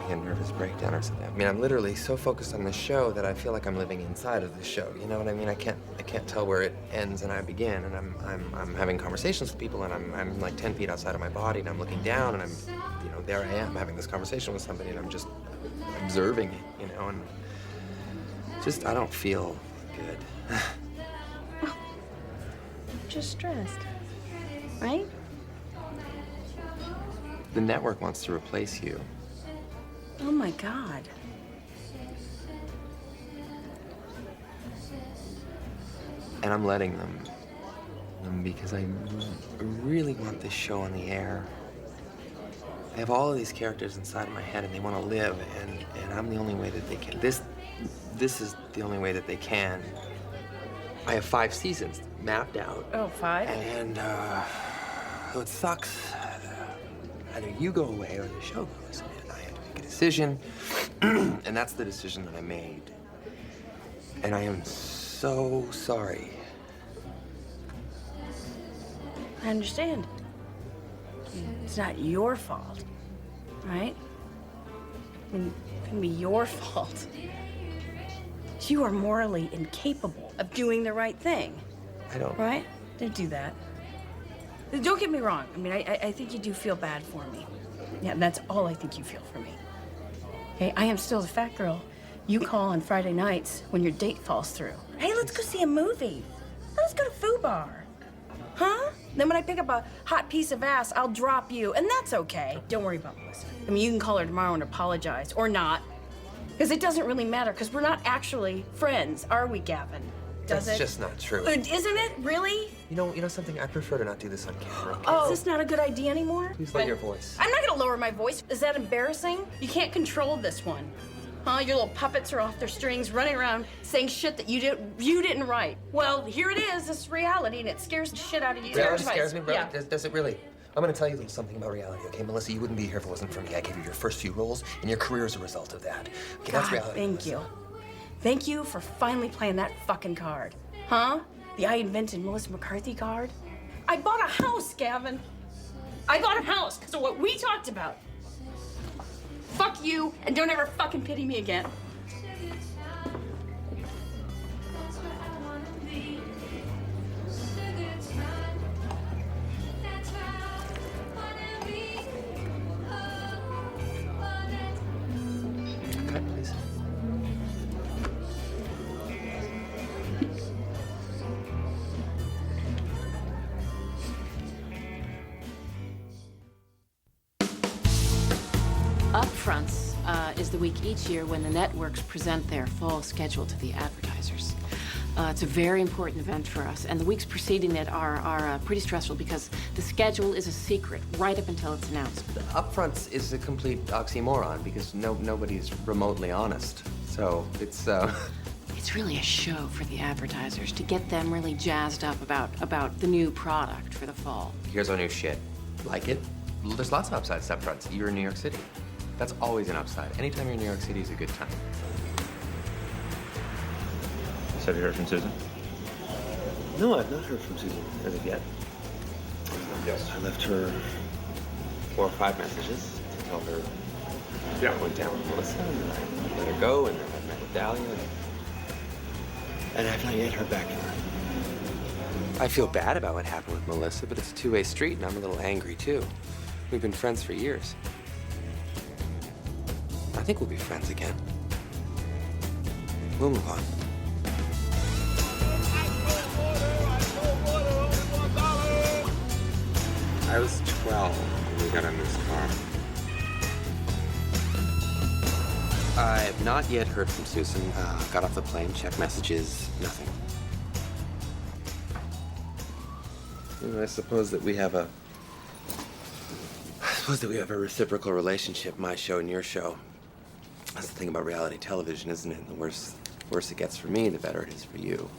having a nervous breakdown or something. I mean, I'm literally so focused on the show that I feel like I'm living inside of the show. You know what I mean? I can't tell where it ends and I begin. And I'm having conversations with people, and I'm like 10 feet outside of my body, and I'm looking down, and I'm, there I am having this conversation with somebody, and I'm just observing it, and just I don't feel good. Just stressed, right? The network wants to replace you. Oh my God. And I'm letting them because I really want this show on the air. I have all of these characters inside of my head, and they want to live, and I'm the only way that they can. This is the only way that they can. I have 5 seasons mapped out. Oh, 5? And so it sucks. Either you go away or the show goes, and I have to make a decision, and that's the decision that I made. And I am so sorry. I understand. It's not your fault, right? I mean, it can be your fault. You are morally incapable of doing the right thing. I don't. Right? Don't do that. Don't get me wrong. I mean, I think you do feel bad for me. Yeah, that's all I think you feel for me. Okay, I am still the fat girl you call on Friday nights when your date falls through. Hey, let's go see a movie. Let's go to Foo Bar. Huh? Then when I pick up a hot piece of ass, I'll drop you, and that's okay. Don't worry about Melissa. I mean, you can call her tomorrow and apologize, or not. Because it doesn't really matter, because we're not actually friends, are we, Gavin? Does That's it? just not true. Isn't it? Really? You know something? I prefer to not do this on camera. Okay? Oh, is this not a good idea anymore? Please lower your voice. I'm not gonna lower my voice. Is that embarrassing? You can't control this one. Huh? Your little puppets are off their strings, running around saying shit that you didn't write. Well, here it is. It's reality, and it scares the shit out of you. Reality scares me, bro. Yeah. Does it really? I'm gonna tell you a little something about reality, okay? Melissa, you wouldn't be here if it wasn't for me. I gave you your first few roles, and your career is a result of that. Okay, that's God, reality. thank you. Thank you for finally playing that fucking card. Huh? The I invented Melissa McCarthy card? I bought a house, Gavin. I bought a house because of what we talked about. Fuck you, and don't ever fucking pity me again. Cut, please. Upfronts is the week each year when the networks present their fall schedule to the advertisers. It's a very important event for us, and the weeks preceding it are pretty stressful because the schedule is a secret right up until it's announced. Upfronts is a complete oxymoron because nobody's remotely honest. So it's It's really a show for the advertisers to get them really jazzed up about the new product for the fall. Here's our new shit. Like it? There's lots of upsides to upfronts. You're in New York City. That's always an upside. Anytime you're in New York City is a good time. So have you heard from Susan? No, I've not heard from Susan as of yet. Yes. I left her 4 or 5 messages to tell her I went down with Melissa, and then I let her go, and then I met with Dahlia. And I've not yet heard back from her. I feel bad about what happened with Melissa, but it's a two-way street, and I'm a little angry, too. We've been friends for years. I think we'll be friends again. We'll move on. I was 12 when we got in this car. I have not yet heard from Susan. Got off the plane, checked messages, nothing. I suppose that we have a reciprocal relationship, my show and your show. That's the thing about reality television, isn't it? The worse it gets for me, the better it is for you.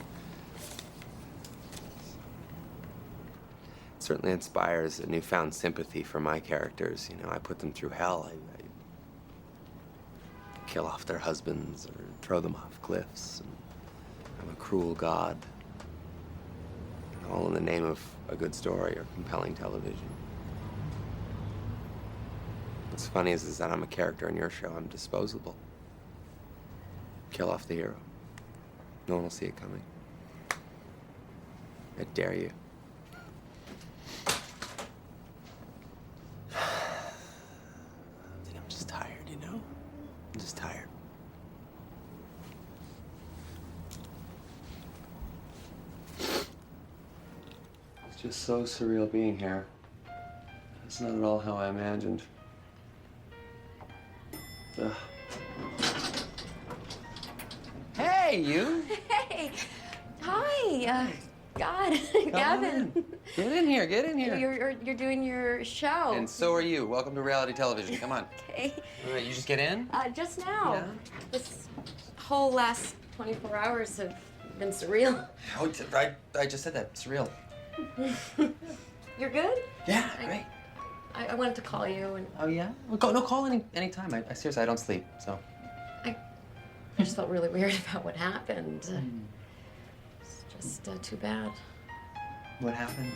It certainly inspires a newfound sympathy for my characters. You know, I put them through hell. I kill off their husbands or throw them off cliffs. And I'm a cruel god. All in the name of a good story or compelling television. What's funny is that I'm a character in your show. I'm disposable. Kill off the hero. No one will see it coming. I dare you. I'm just tired, you know? I'm just tired. It's just so surreal being here. It's not at all how I imagined. Ugh. Hey, you! Hey! Hi! God, Gavin. Get in here, get in here. You're doing your show. And so are you. Welcome to reality television. Come on. Okay. All right, you just get in? Just now. Yeah. This whole last 24 hours have been surreal. Oh, I just said that. It's real. You're good? Yeah, great. I wanted to call you and Oh, yeah? Well, call anytime. I seriously, I don't sleep, so. I just felt really weird about what happened. Just too bad. What happened?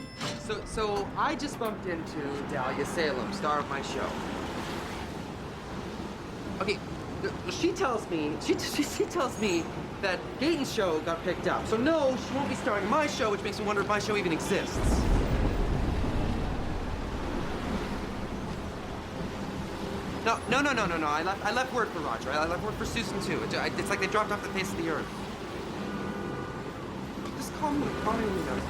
So I just bumped into Dahlia Salem, star of my show. Okay, she tells me that Gaten's show got picked up. So no, she won't be starring in my show, which makes me wonder if my show even exists. No. I left word for Roger. I left word for Susan too. It's like they dropped off the face of the earth. Just call me when you know.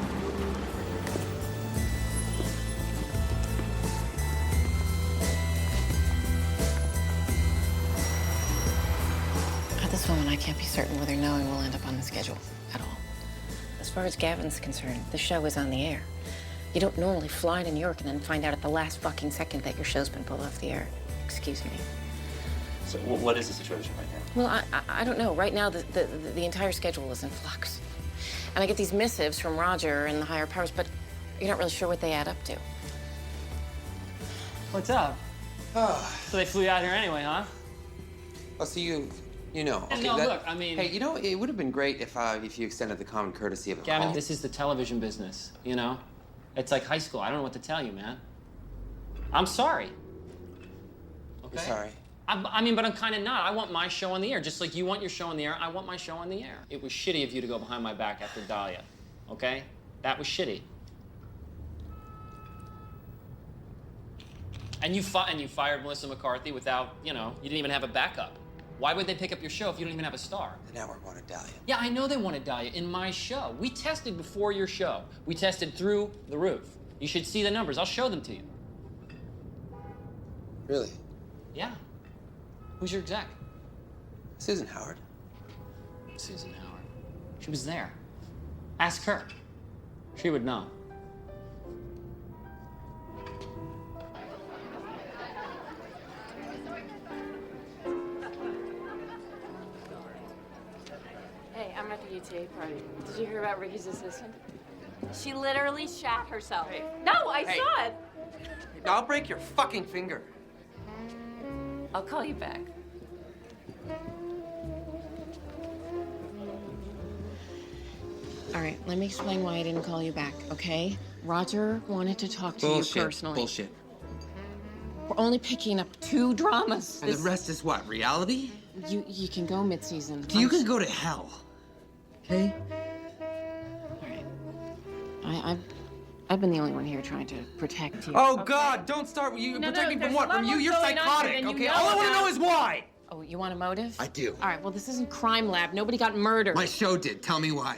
At this moment, I can't be certain whether knowing will end up on the schedule at all. As far as Gavin's concerned, the show is on the air. You don't normally fly to New York and then find out at the last fucking second that your show's been pulled off the air. Excuse me. So what is the situation right now? Well, I don't know. Right now, the entire schedule is in flux. And I get these missives from Roger and the higher powers, but you're not really sure what they add up to. What's up? So they flew you out here anyway, huh? Oh, so you know. Okay, no, look, I mean... Hey, you know, it would have been great if you extended the common courtesy of a Gavin, call. this is the television business, you know? It's like high school. I don't know what to tell you, man. I'm sorry. Okay? You're sorry. I mean, but I'm kind of not. I want my show on the air. Just like you want your show on the air, I want my show on the air. It was shitty of you to go behind my back after Dahlia, okay? That was shitty. And you fired Melissa McCarthy without, you didn't even have a backup. Why would they pick up your show if you don't even have a star? The network wanted Dahlia. Yeah, I know they wanted Dahlia in my show. We tested before your show. We tested through the roof. You should see the numbers. I'll show them to you. Really? Yeah. Who's your exec? Susan Howard. Susan Howard. She was there. Ask her. She would know. Hey, I'm at the UTA party. Did you hear about Ricky's assistant? She literally shat herself. Hey. No, I Hey. saw it. I'll break your fucking finger. I'll call you back. All right, let me explain why I didn't call you back, okay? Roger wanted to talk to you personally. Bullshit. We're only picking up 2 dramas. And the rest is what, reality? You can go mid-season. You can go to hell. Okay? I've been the only one here trying to protect you. Oh, God, don't start with you. No, Protecting there's from what? a lot From you? more You're going on psychotic, here than you okay? know All I want to about. know is why. Oh, you want a motive? I do. All right, well, this isn't Crime Lab. Nobody got murdered. My show did. Tell me why.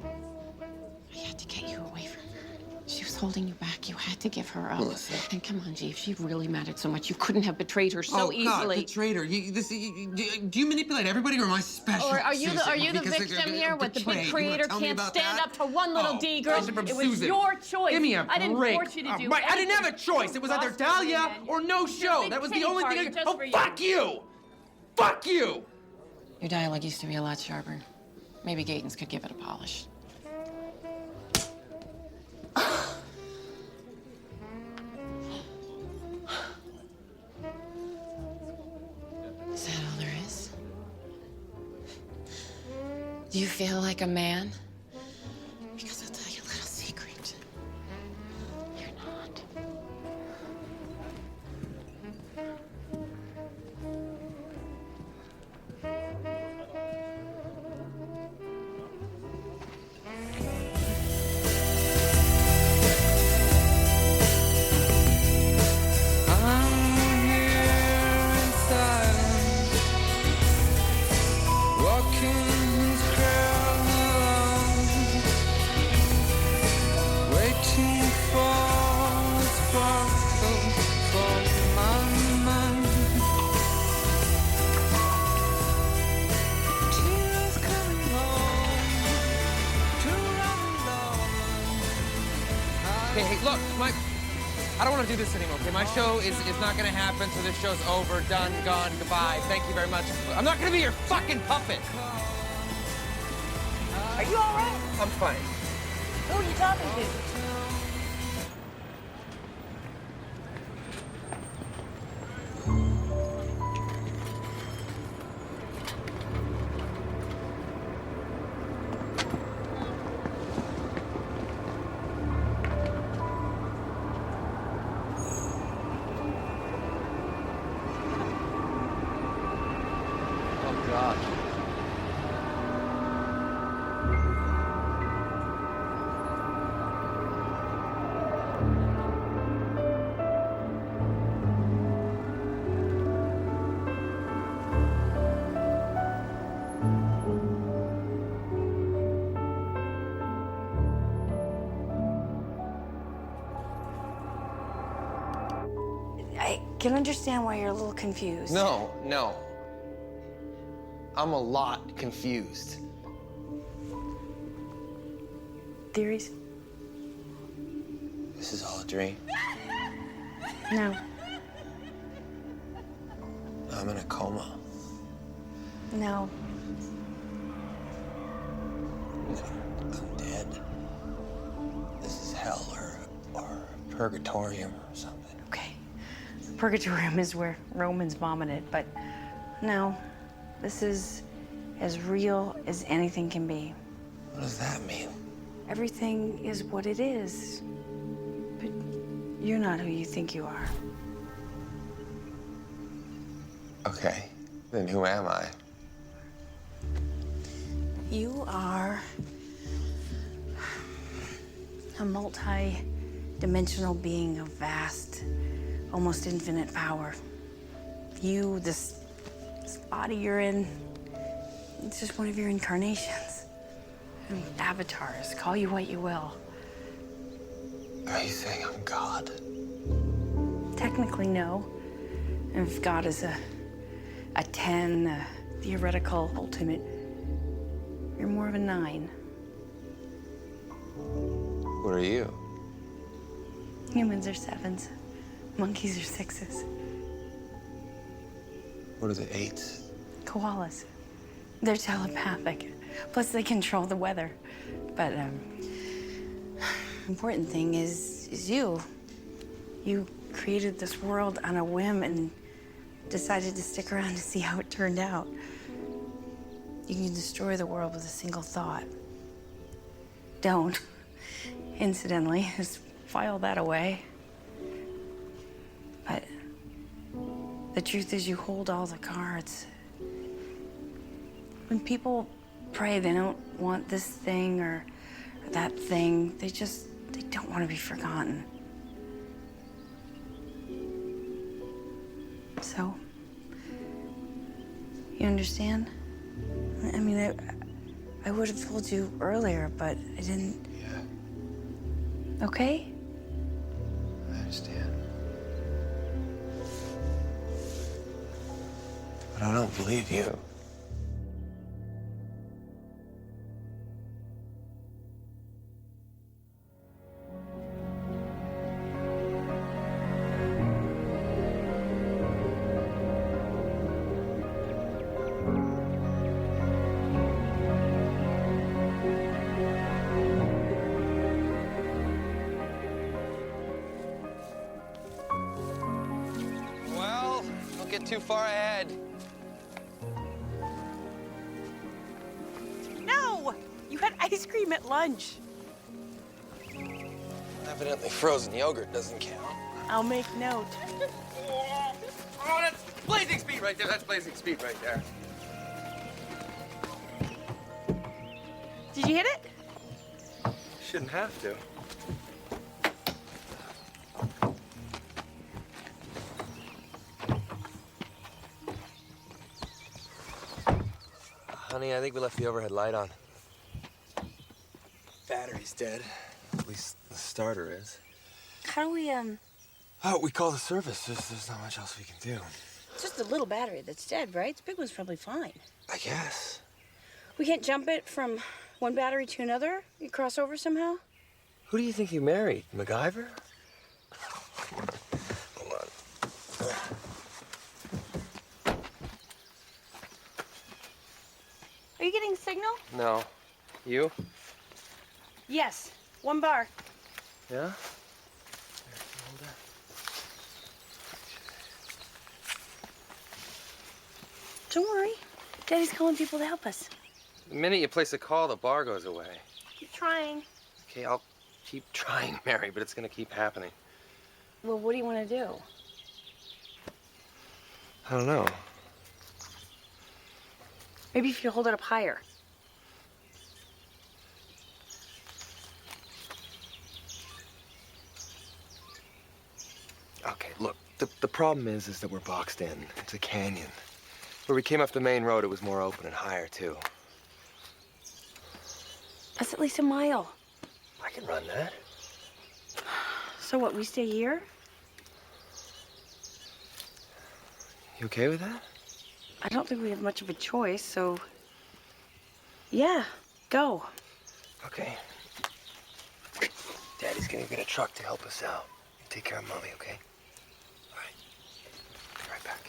I had to get you away from her. She was holding you back. You had to give her up. Melissa. And come on, G, if she really mattered so much, you couldn't have betrayed her so God, easily. betrayed her. Do you manipulate everybody, or am I special? Or are you Susan? the Because victim here? What the big betrayed. You creator wanna tell me can't about stand that? up to one little D girl? From It was Susan. your choice. Give me a break. I didn't force you to do Right, I didn't have a anything. choice. It was either Dahlia or no show. That was the only thing. Just Oh, for you. fuck you! Fuck you! Your dialogue used to be a lot sharper. Maybe Gatens could give it a polish. Is that all there is? Do you feel like a man? Because I'll tell you a little secret. You're not. Hey, look, I don't want to do this anymore, okay? My show is not going to happen, so this show's over, done, gone, goodbye. Thank you very much. I'm not going to be your fucking puppet. Are you all right? I'm fine. Who are you talking to? I can understand why you're a little confused. No, no. I'm a lot confused. Theories? This is all a dream. No. I'm in a coma. No. I'm dead. This is hell or purgatorium or something. Okay. Purgatorium is where Romans vomited, but no. This is as real as anything can be. What does that mean? Everything is what it is. But you're not who you think you are. Okay, then who am I? You are a multi-dimensional being of vast, almost infinite power. You, this body you're in, it's just one of your incarnations. I mean, avatars, call you what you will. Are you saying I'm God? Technically, no. And if God is a 10, a theoretical ultimate, you're more of a 9. What are you? Humans are 7s. Monkeys are 6s. What are the 8s? Koalas. They're telepathic. Plus, they control the weather. But, important thing is you. You created this world on a whim and decided to stick around to see how it turned out. You can destroy the world with a single thought. Don't. Incidentally, just file that away. But the truth is you hold all the cards. When people pray, they don't want this thing or that thing. They don't want to be forgotten. So, you understand? I mean, I would have told you earlier, but I didn't. Yeah. Okay? I understand. But I don't believe you. Well, don't get too far ahead. No! You had ice cream at lunch. Evidently frozen yogurt doesn't count. I'll make note. Oh, that's blazing speed right there. That's blazing speed right there. Did you hit it? Shouldn't have to. Honey, I think we left the overhead light on. Battery's dead. At least the starter is. How do we, Oh, we call the service. There's not much else we can do. It's just a little battery that's dead, right? The big one's probably fine. I guess. We can't jump it from one battery to another? You cross over somehow? Who do you think you married? MacGyver? Hold on. Are you getting signal? No. You? Yes. 1 bar. Yeah? Don't worry. Daddy's calling people to help us. The minute you place a call, the bar goes away. Keep trying. Okay, I'll keep trying, Mary, but it's gonna keep happening. Well, what do you want to do? I don't know. Maybe if you hold it up higher. Okay, look, the problem is that we're boxed in. It's a canyon. Where we came off the main road, it was more open and higher, too. That's at least a mile. I can run that. So what, we stay here? You okay with that? I don't think we have much of a choice, so... Yeah, go. Okay. Daddy's gonna get a truck to help us out. You take care of Mommy, okay? All right. Be right back.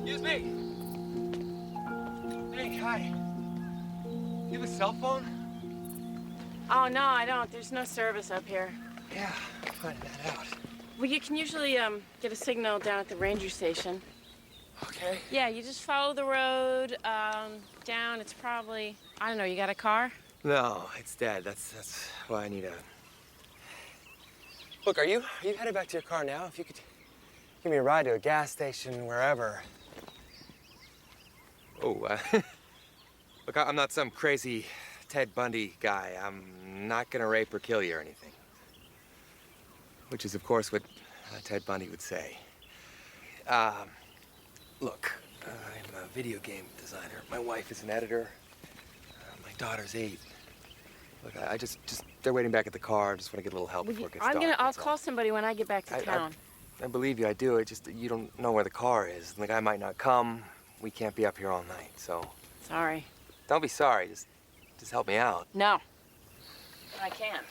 Excuse me. Hey, hi. You have a cell phone? Oh, no, I don't. There's no service up here. Yeah, I'm finding that out. Well, you can usually get a signal down at the ranger station. Okay. Yeah, you just follow the road down. It's probably, I don't know, you got a car? No, it's Dad. That's why I need a... Look, are you headed back to your car now? If you could give me a ride to a gas station, wherever. Oh, look, I'm not some crazy Ted Bundy guy. I'm not gonna rape or kill you or anything. Which is, of course, what Ted Bundy would say. Look, I'm a video game designer. My wife is an editor. My daughter's 8. Look, I just they're waiting back at the car. I just want to get a little help before it gets dark. I'll call somebody when I get back to town. I believe you, I do. It just, you don't know where the car is. The guy might not come. We can't be up here all night, so. Sorry. Don't be sorry. Just help me out. No. I can't.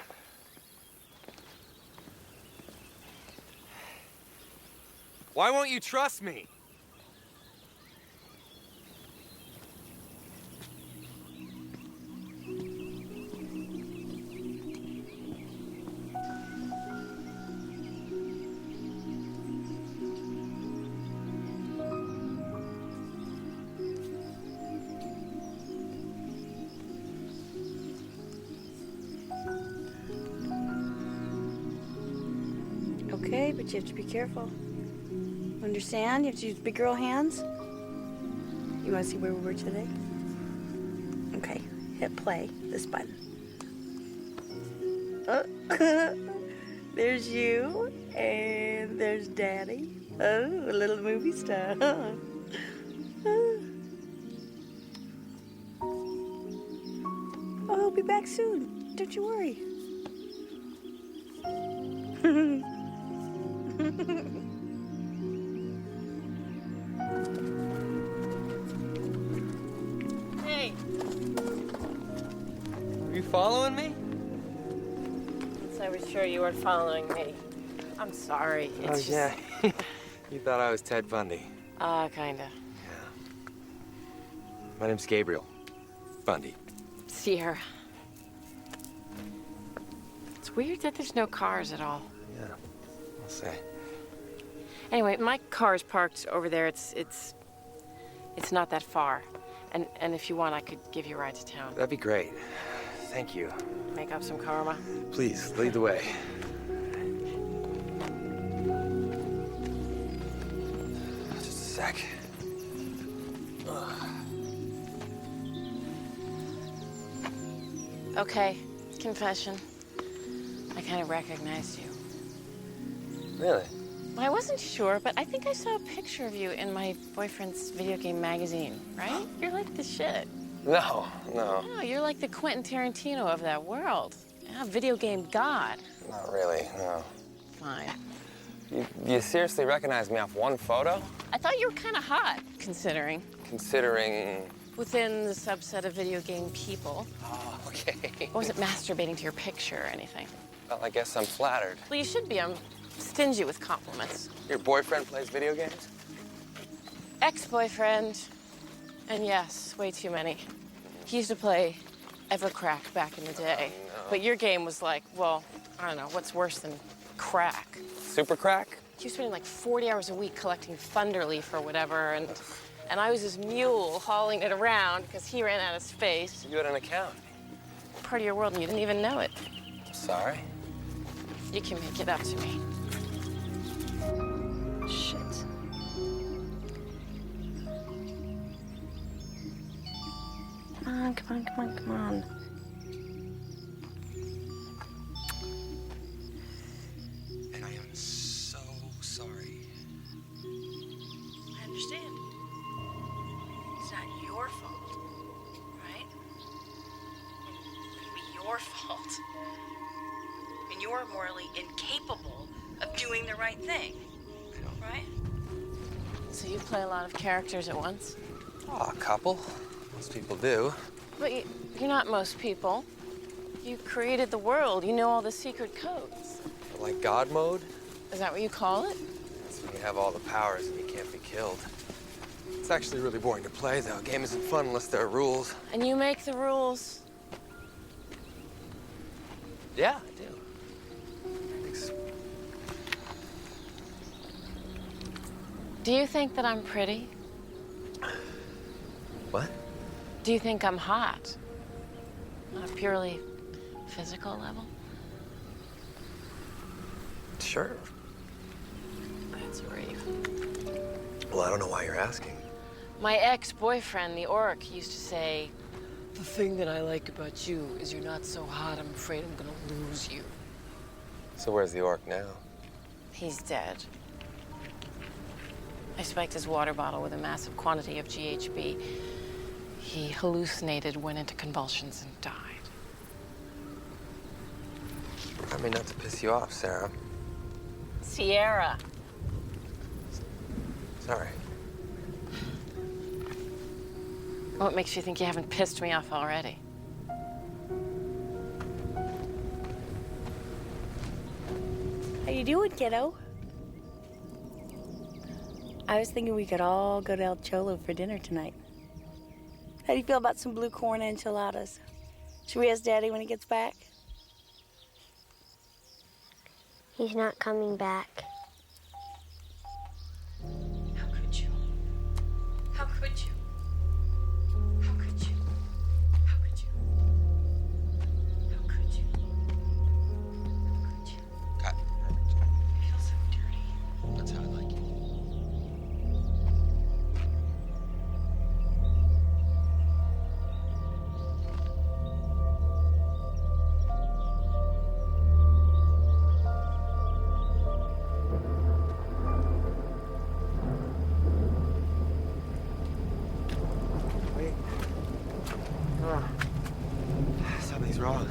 Why won't you trust me? Okay, but you have to be careful. Understand? You have to use big girl hands. You want to see where we were today? Okay, hit play, this button. There's you, and there's Daddy. Oh, a little movie star. Oh, he'll be back soon. Don't you worry. Hey. Are you following me? Yes, I was sure you weren't following me. I'm sorry. It's yeah. You thought I was Ted Bundy. Kinda. My name's Gabriel Bundy. Sierra. It's weird that there's no cars at all. Yeah, I'll say. Anyway, my car's parked over there. It's not that far. And if you want, I could give you a ride to town. That'd be great. Thank you. Make up some karma. Please, lead the way. Just a sec. Okay, confession. I kind of recognized you. Really? Well, I wasn't sure, but I think I saw a picture of you in my boyfriend's video game magazine, right? You're like the shit. No. No, you're like the Quentin Tarantino of that world. Yeah, video game god. Not really, no. Fine. You seriously recognize me off one photo? I thought you were kind of hot, considering. Considering within the subset of video game people. Oh, okay. I wasn't masturbating to your picture or anything. Well, I guess I'm flattered. Well, you should be. I'm stingy with compliments. Your boyfriend plays video games? Ex-boyfriend, and yes, way too many. He used to play Evercrack back in the day. Oh, no. But your game was like, well, I don't know, what's worse than crack? Super crack? He was spending like 40 hours a week collecting Thunderleaf or whatever, and I was his mule hauling it around because he ran out of space. You had an account. Part of your world and you didn't even know it. Sorry. You can make it up to me. Shit. Come on, come on, come on, come on. And I am so sorry. I understand. It's not your fault, right? It can be your fault. I mean, you're morally incapable of doing the right thing, right? So you play a lot of characters at once? Oh, a couple. Most people do. But you're not most people. You created the world. You know all the secret codes. Like God mode? Is that what you call it? That's when you have all the powers and you can't be killed. It's actually really boring to play, though. A game isn't fun unless there are rules. And you make the rules. Yeah, I do. Do you think that I'm pretty? What? Do you think I'm hot? On a purely physical level? Sure. That's brave. Well, I don't know why you're asking. My ex-boyfriend, the orc, used to say, "The thing that I like about you is you're not so hot, I'm afraid I'm gonna lose you." So where's the orc now? He's dead. I spiked his water bottle with a massive quantity of GHB. He hallucinated, went into convulsions, and died. I mean, not to piss you off, Sarah. Sierra. Sorry. What makes you think you haven't pissed me off already? How you doing, kiddo? I was thinking we could all go to El Cholo for dinner tonight. How do you feel about some blue corn enchiladas? Should we ask Daddy when he gets back? He's not coming back. How could you? How could you? How could you? How could you? How could you? How could you? God. I feel so dirty. That's how I like it. Something's wrong.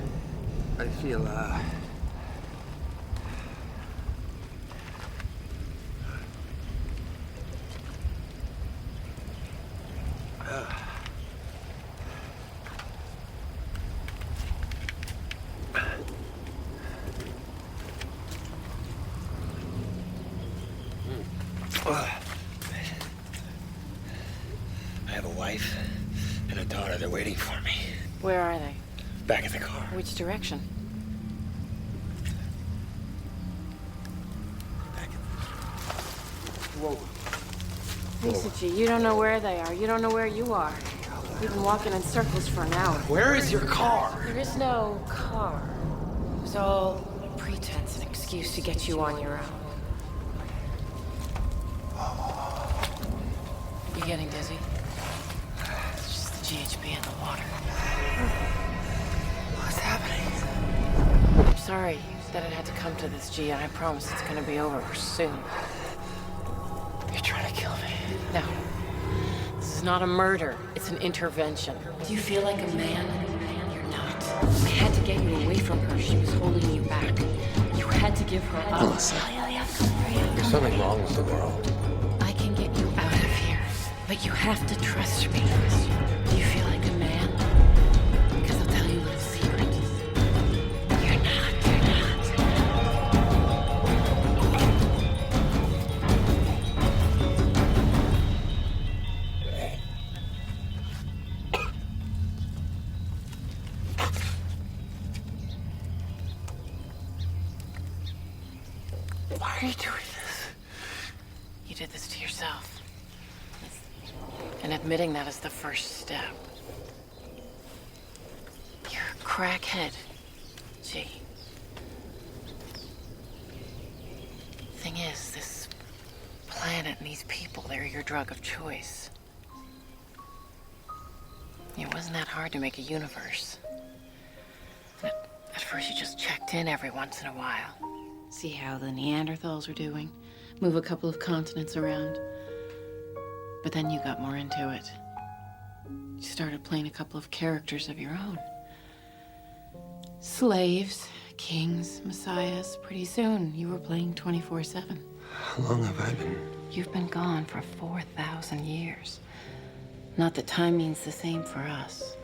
I feel, I have a wife and a daughter. They're waiting for me. Where are they? Back in the car. Which direction? Whoa. Lisa G, you don't know where they are. You don't know where you are. We've been walking in circles for an hour. Where is your car? There is no car. It was all a pretense, an excuse to get you on your own. You getting dizzy? It's just the GHB in the water. What's happening? I'm sorry that it had to come to this, G, and I promise it's gonna be over soon. You're trying to kill me. No. This is not a murder. It's an intervention. Do you feel like a man? You're not. I had to get you away from her. She was holding you back. You had to give her up. Melissa, there's something wrong with the world. I can get you out of here, but you have to trust me. Do you Why are you doing this? You did this to yourself. And admitting that is the first step. You're a crackhead, G. Thing is, this planet and these people, they're your drug of choice. It wasn't that hard to make a universe. At first, you just checked in every once in a while. See how the Neanderthals were doing. Move a couple of continents around. But then you got more into it. You started playing a couple of characters of your own. Slaves, kings, messiahs. Pretty soon, you were playing 24/7. How long have I been? You've been gone for 4,000 years. Not that time means the same for us.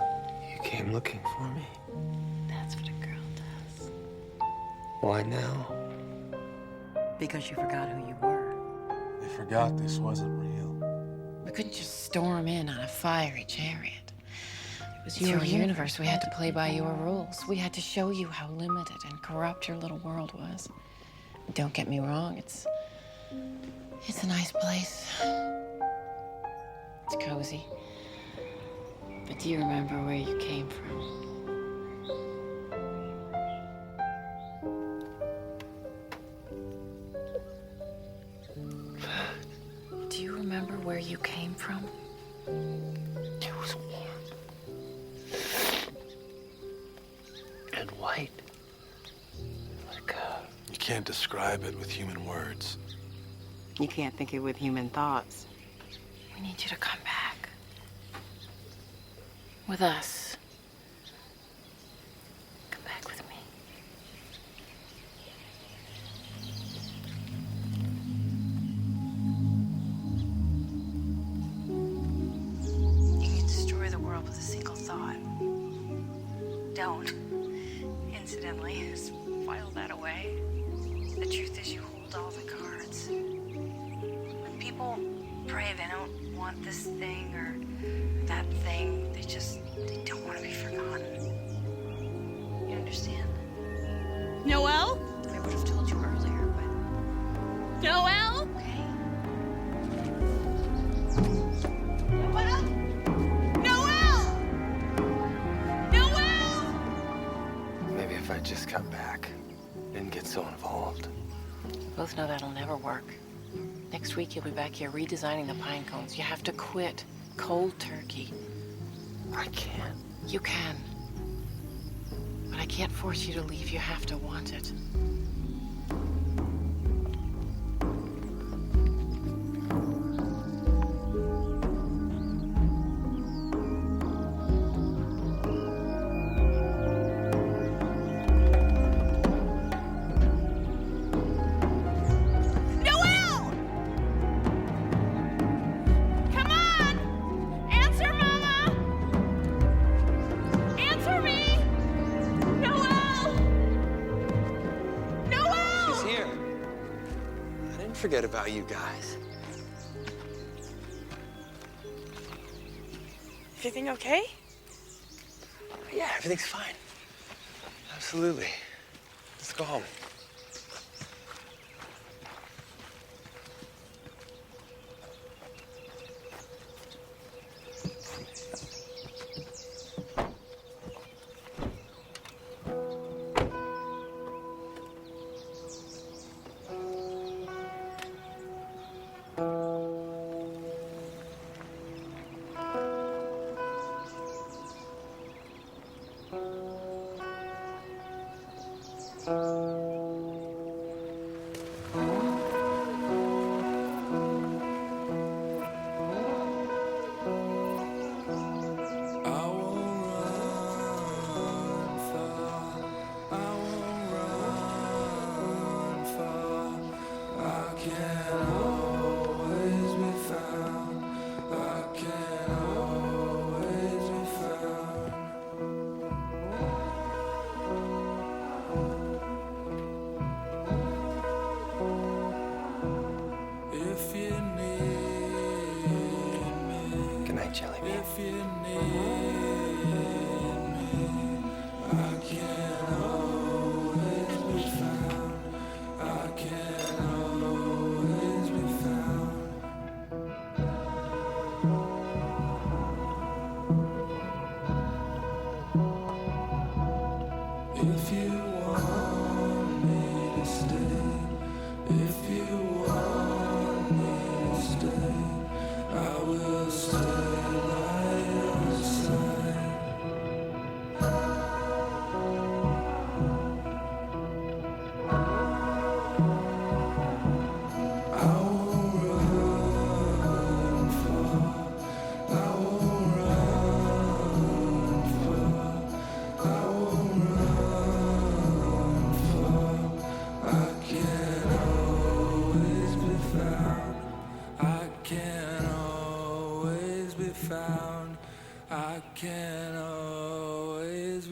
You came looking for me. That's what a girl does. Why now? Because you forgot who you were. They forgot this wasn't real. We couldn't just storm in on a fiery chariot. It was your universe. We had to play by your rules. We had to show you how limited and corrupt your little world was. Don't get me wrong, it's a nice place. It's cozy. But do you remember where you came from? Do you remember where you came from? It was warm. And white. Like You can't describe it with human words. You can't think it with human thoughts. We need you to come back. With us. Come back with me. You can destroy the world with a single thought. Don't. Incidentally, just file that away. The truth is you hold all the cards. When people pray they don't want this thing or that thing, they don't want to be forgotten. You understand? Noelle? I would have told you earlier, but... Noelle? Okay. Noelle? Noelle! Noelle! maybe if I just come back, didn't get so involved. Both know that'll never work. Next week, you'll be back here redesigning the pine cones. You have to quit cold turkey. I can't. You can. But I can't force you to leave. You have to want it. Forget about you guys. Everything okay? Yeah, everything's fine. Absolutely. Let's go home.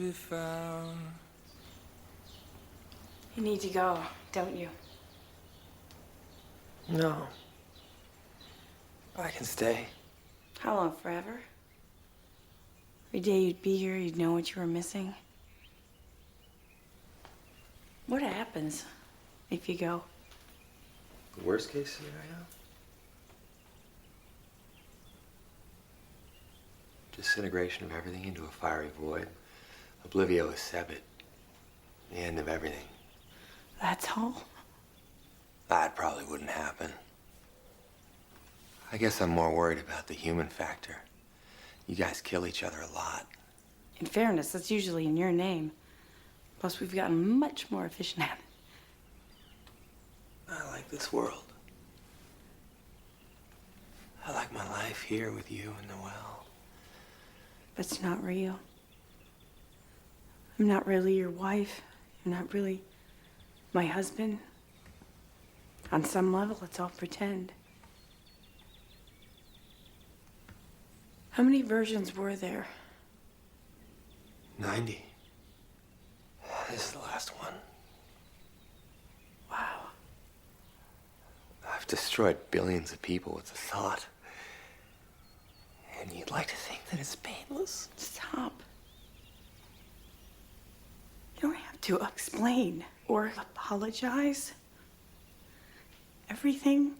we found. You need to go, don't you? No. I can stay. How long? Forever? Every day you'd be here, you'd know what you were missing. What happens if you go? The worst case scenario? Disintegration of everything into a fiery void. Oblivio sebit. The end of everything. That's all? That probably wouldn't happen. I guess I'm more worried about the human factor. You guys kill each other a lot. In fairness, that's usually in your name. Plus, we've gotten much more efficient at it. I like this world. I like my life here with you and Noelle. That's not real. I'm not really your wife. You're not really my husband. On some level, it's all pretend. How many versions were there? 90. This is the last one. Wow. I've destroyed billions of people with a thought. And you'd like to think that it's painless? Stop. You don't have to explain or apologize. Everything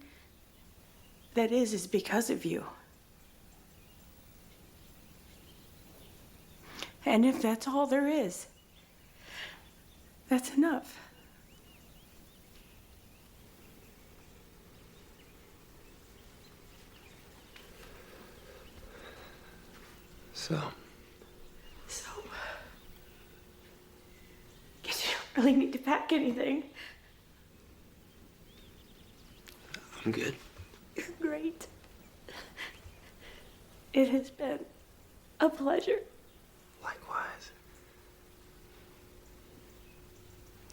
that is because of you. And if that's all there is, that's enough. So, guess you don't really need to pack anything. I'm good. You're great. It has been a pleasure. Likewise.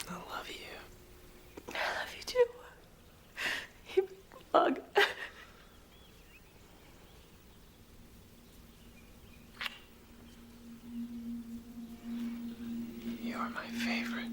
I love you. I love you too. You bug. You're my favorite.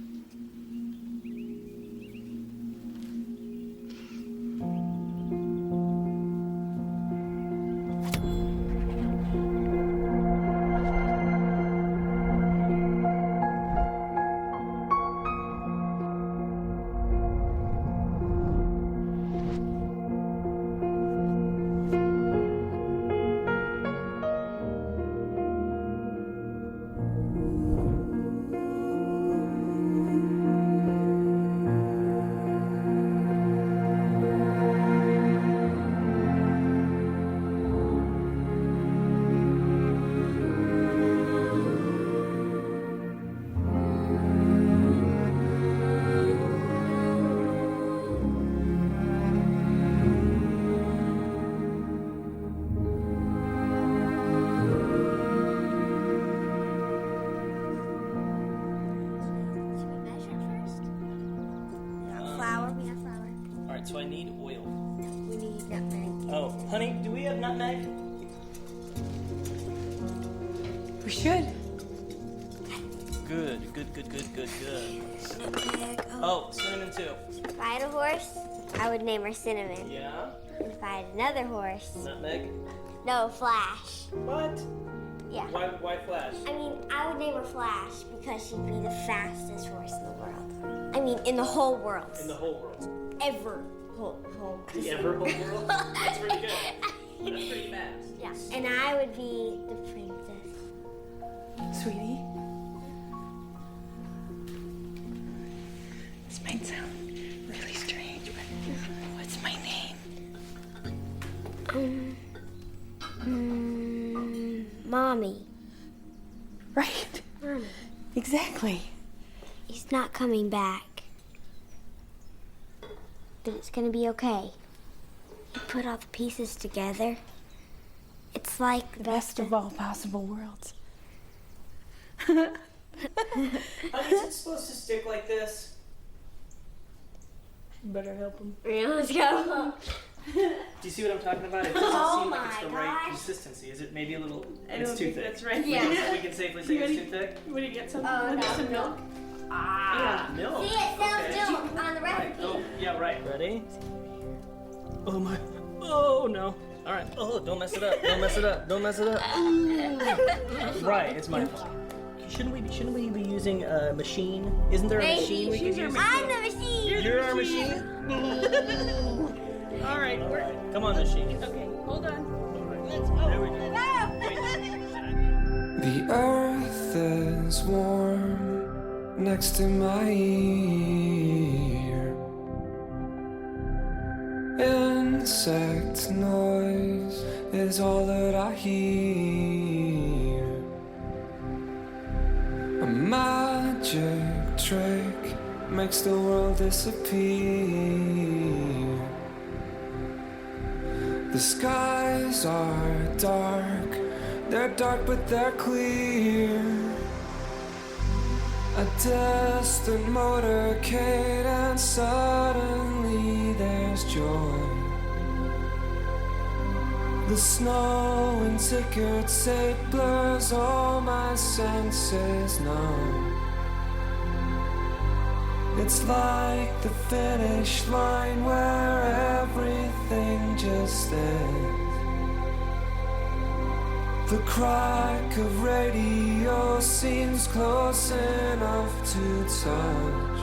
So I need oil. We need nutmeg. Oh, honey, do we have nutmeg? We should. Good. Nutmeg. Oh, cinnamon too. If I had a horse, I would name her Cinnamon. Yeah? And if I had another horse... Nutmeg? No, Flash. What? Yeah. Why Flash? I mean, I would name her Flash because she'd be the fastest horse in the world. I mean, in the whole world. In the whole world. Whole. The ever whole world? That's pretty good. That's pretty fast. Yeah. And I would be the princess. Sweetie. This might sound really strange, but what's my name? Mommy. Right. Mommy. Exactly. He's not coming back. But it's gonna be okay. You put all the pieces together. It's like the best of all possible worlds. Honey, is it supposed to stick like this? Better help him. Yeah, let's go. Do you see what I'm talking about? It doesn't seem like it's the right consistency. Is it maybe a little? It's too thick. That's right. Yeah. We can safely say it's too thick. Would you get some? No. Some milk? Ah, milk. See, it says Okay. milk on the Right. recipe. Oh, yeah, right. Ready? Oh my. Oh no. All right. Oh, don't mess it up. Don't mess it up. Don't mess it up. Right. It's my fault. Shouldn't we be using a machine? Isn't there a machine we could use? I'm the machine. You're our machine. All right. Come on, machine. Okay. Hold on. Let's go. There we go. The earth is warm next to my ear. Insect noise is all that I hear. A magic trick makes the world disappear. The skies are dark, they're dark but they're clear. A distant motorcade and suddenly there's joy. The snow and tickets, it blurs all my senses numb. It's like the finish line where everything just ends. The crack of radio seems close enough to touch.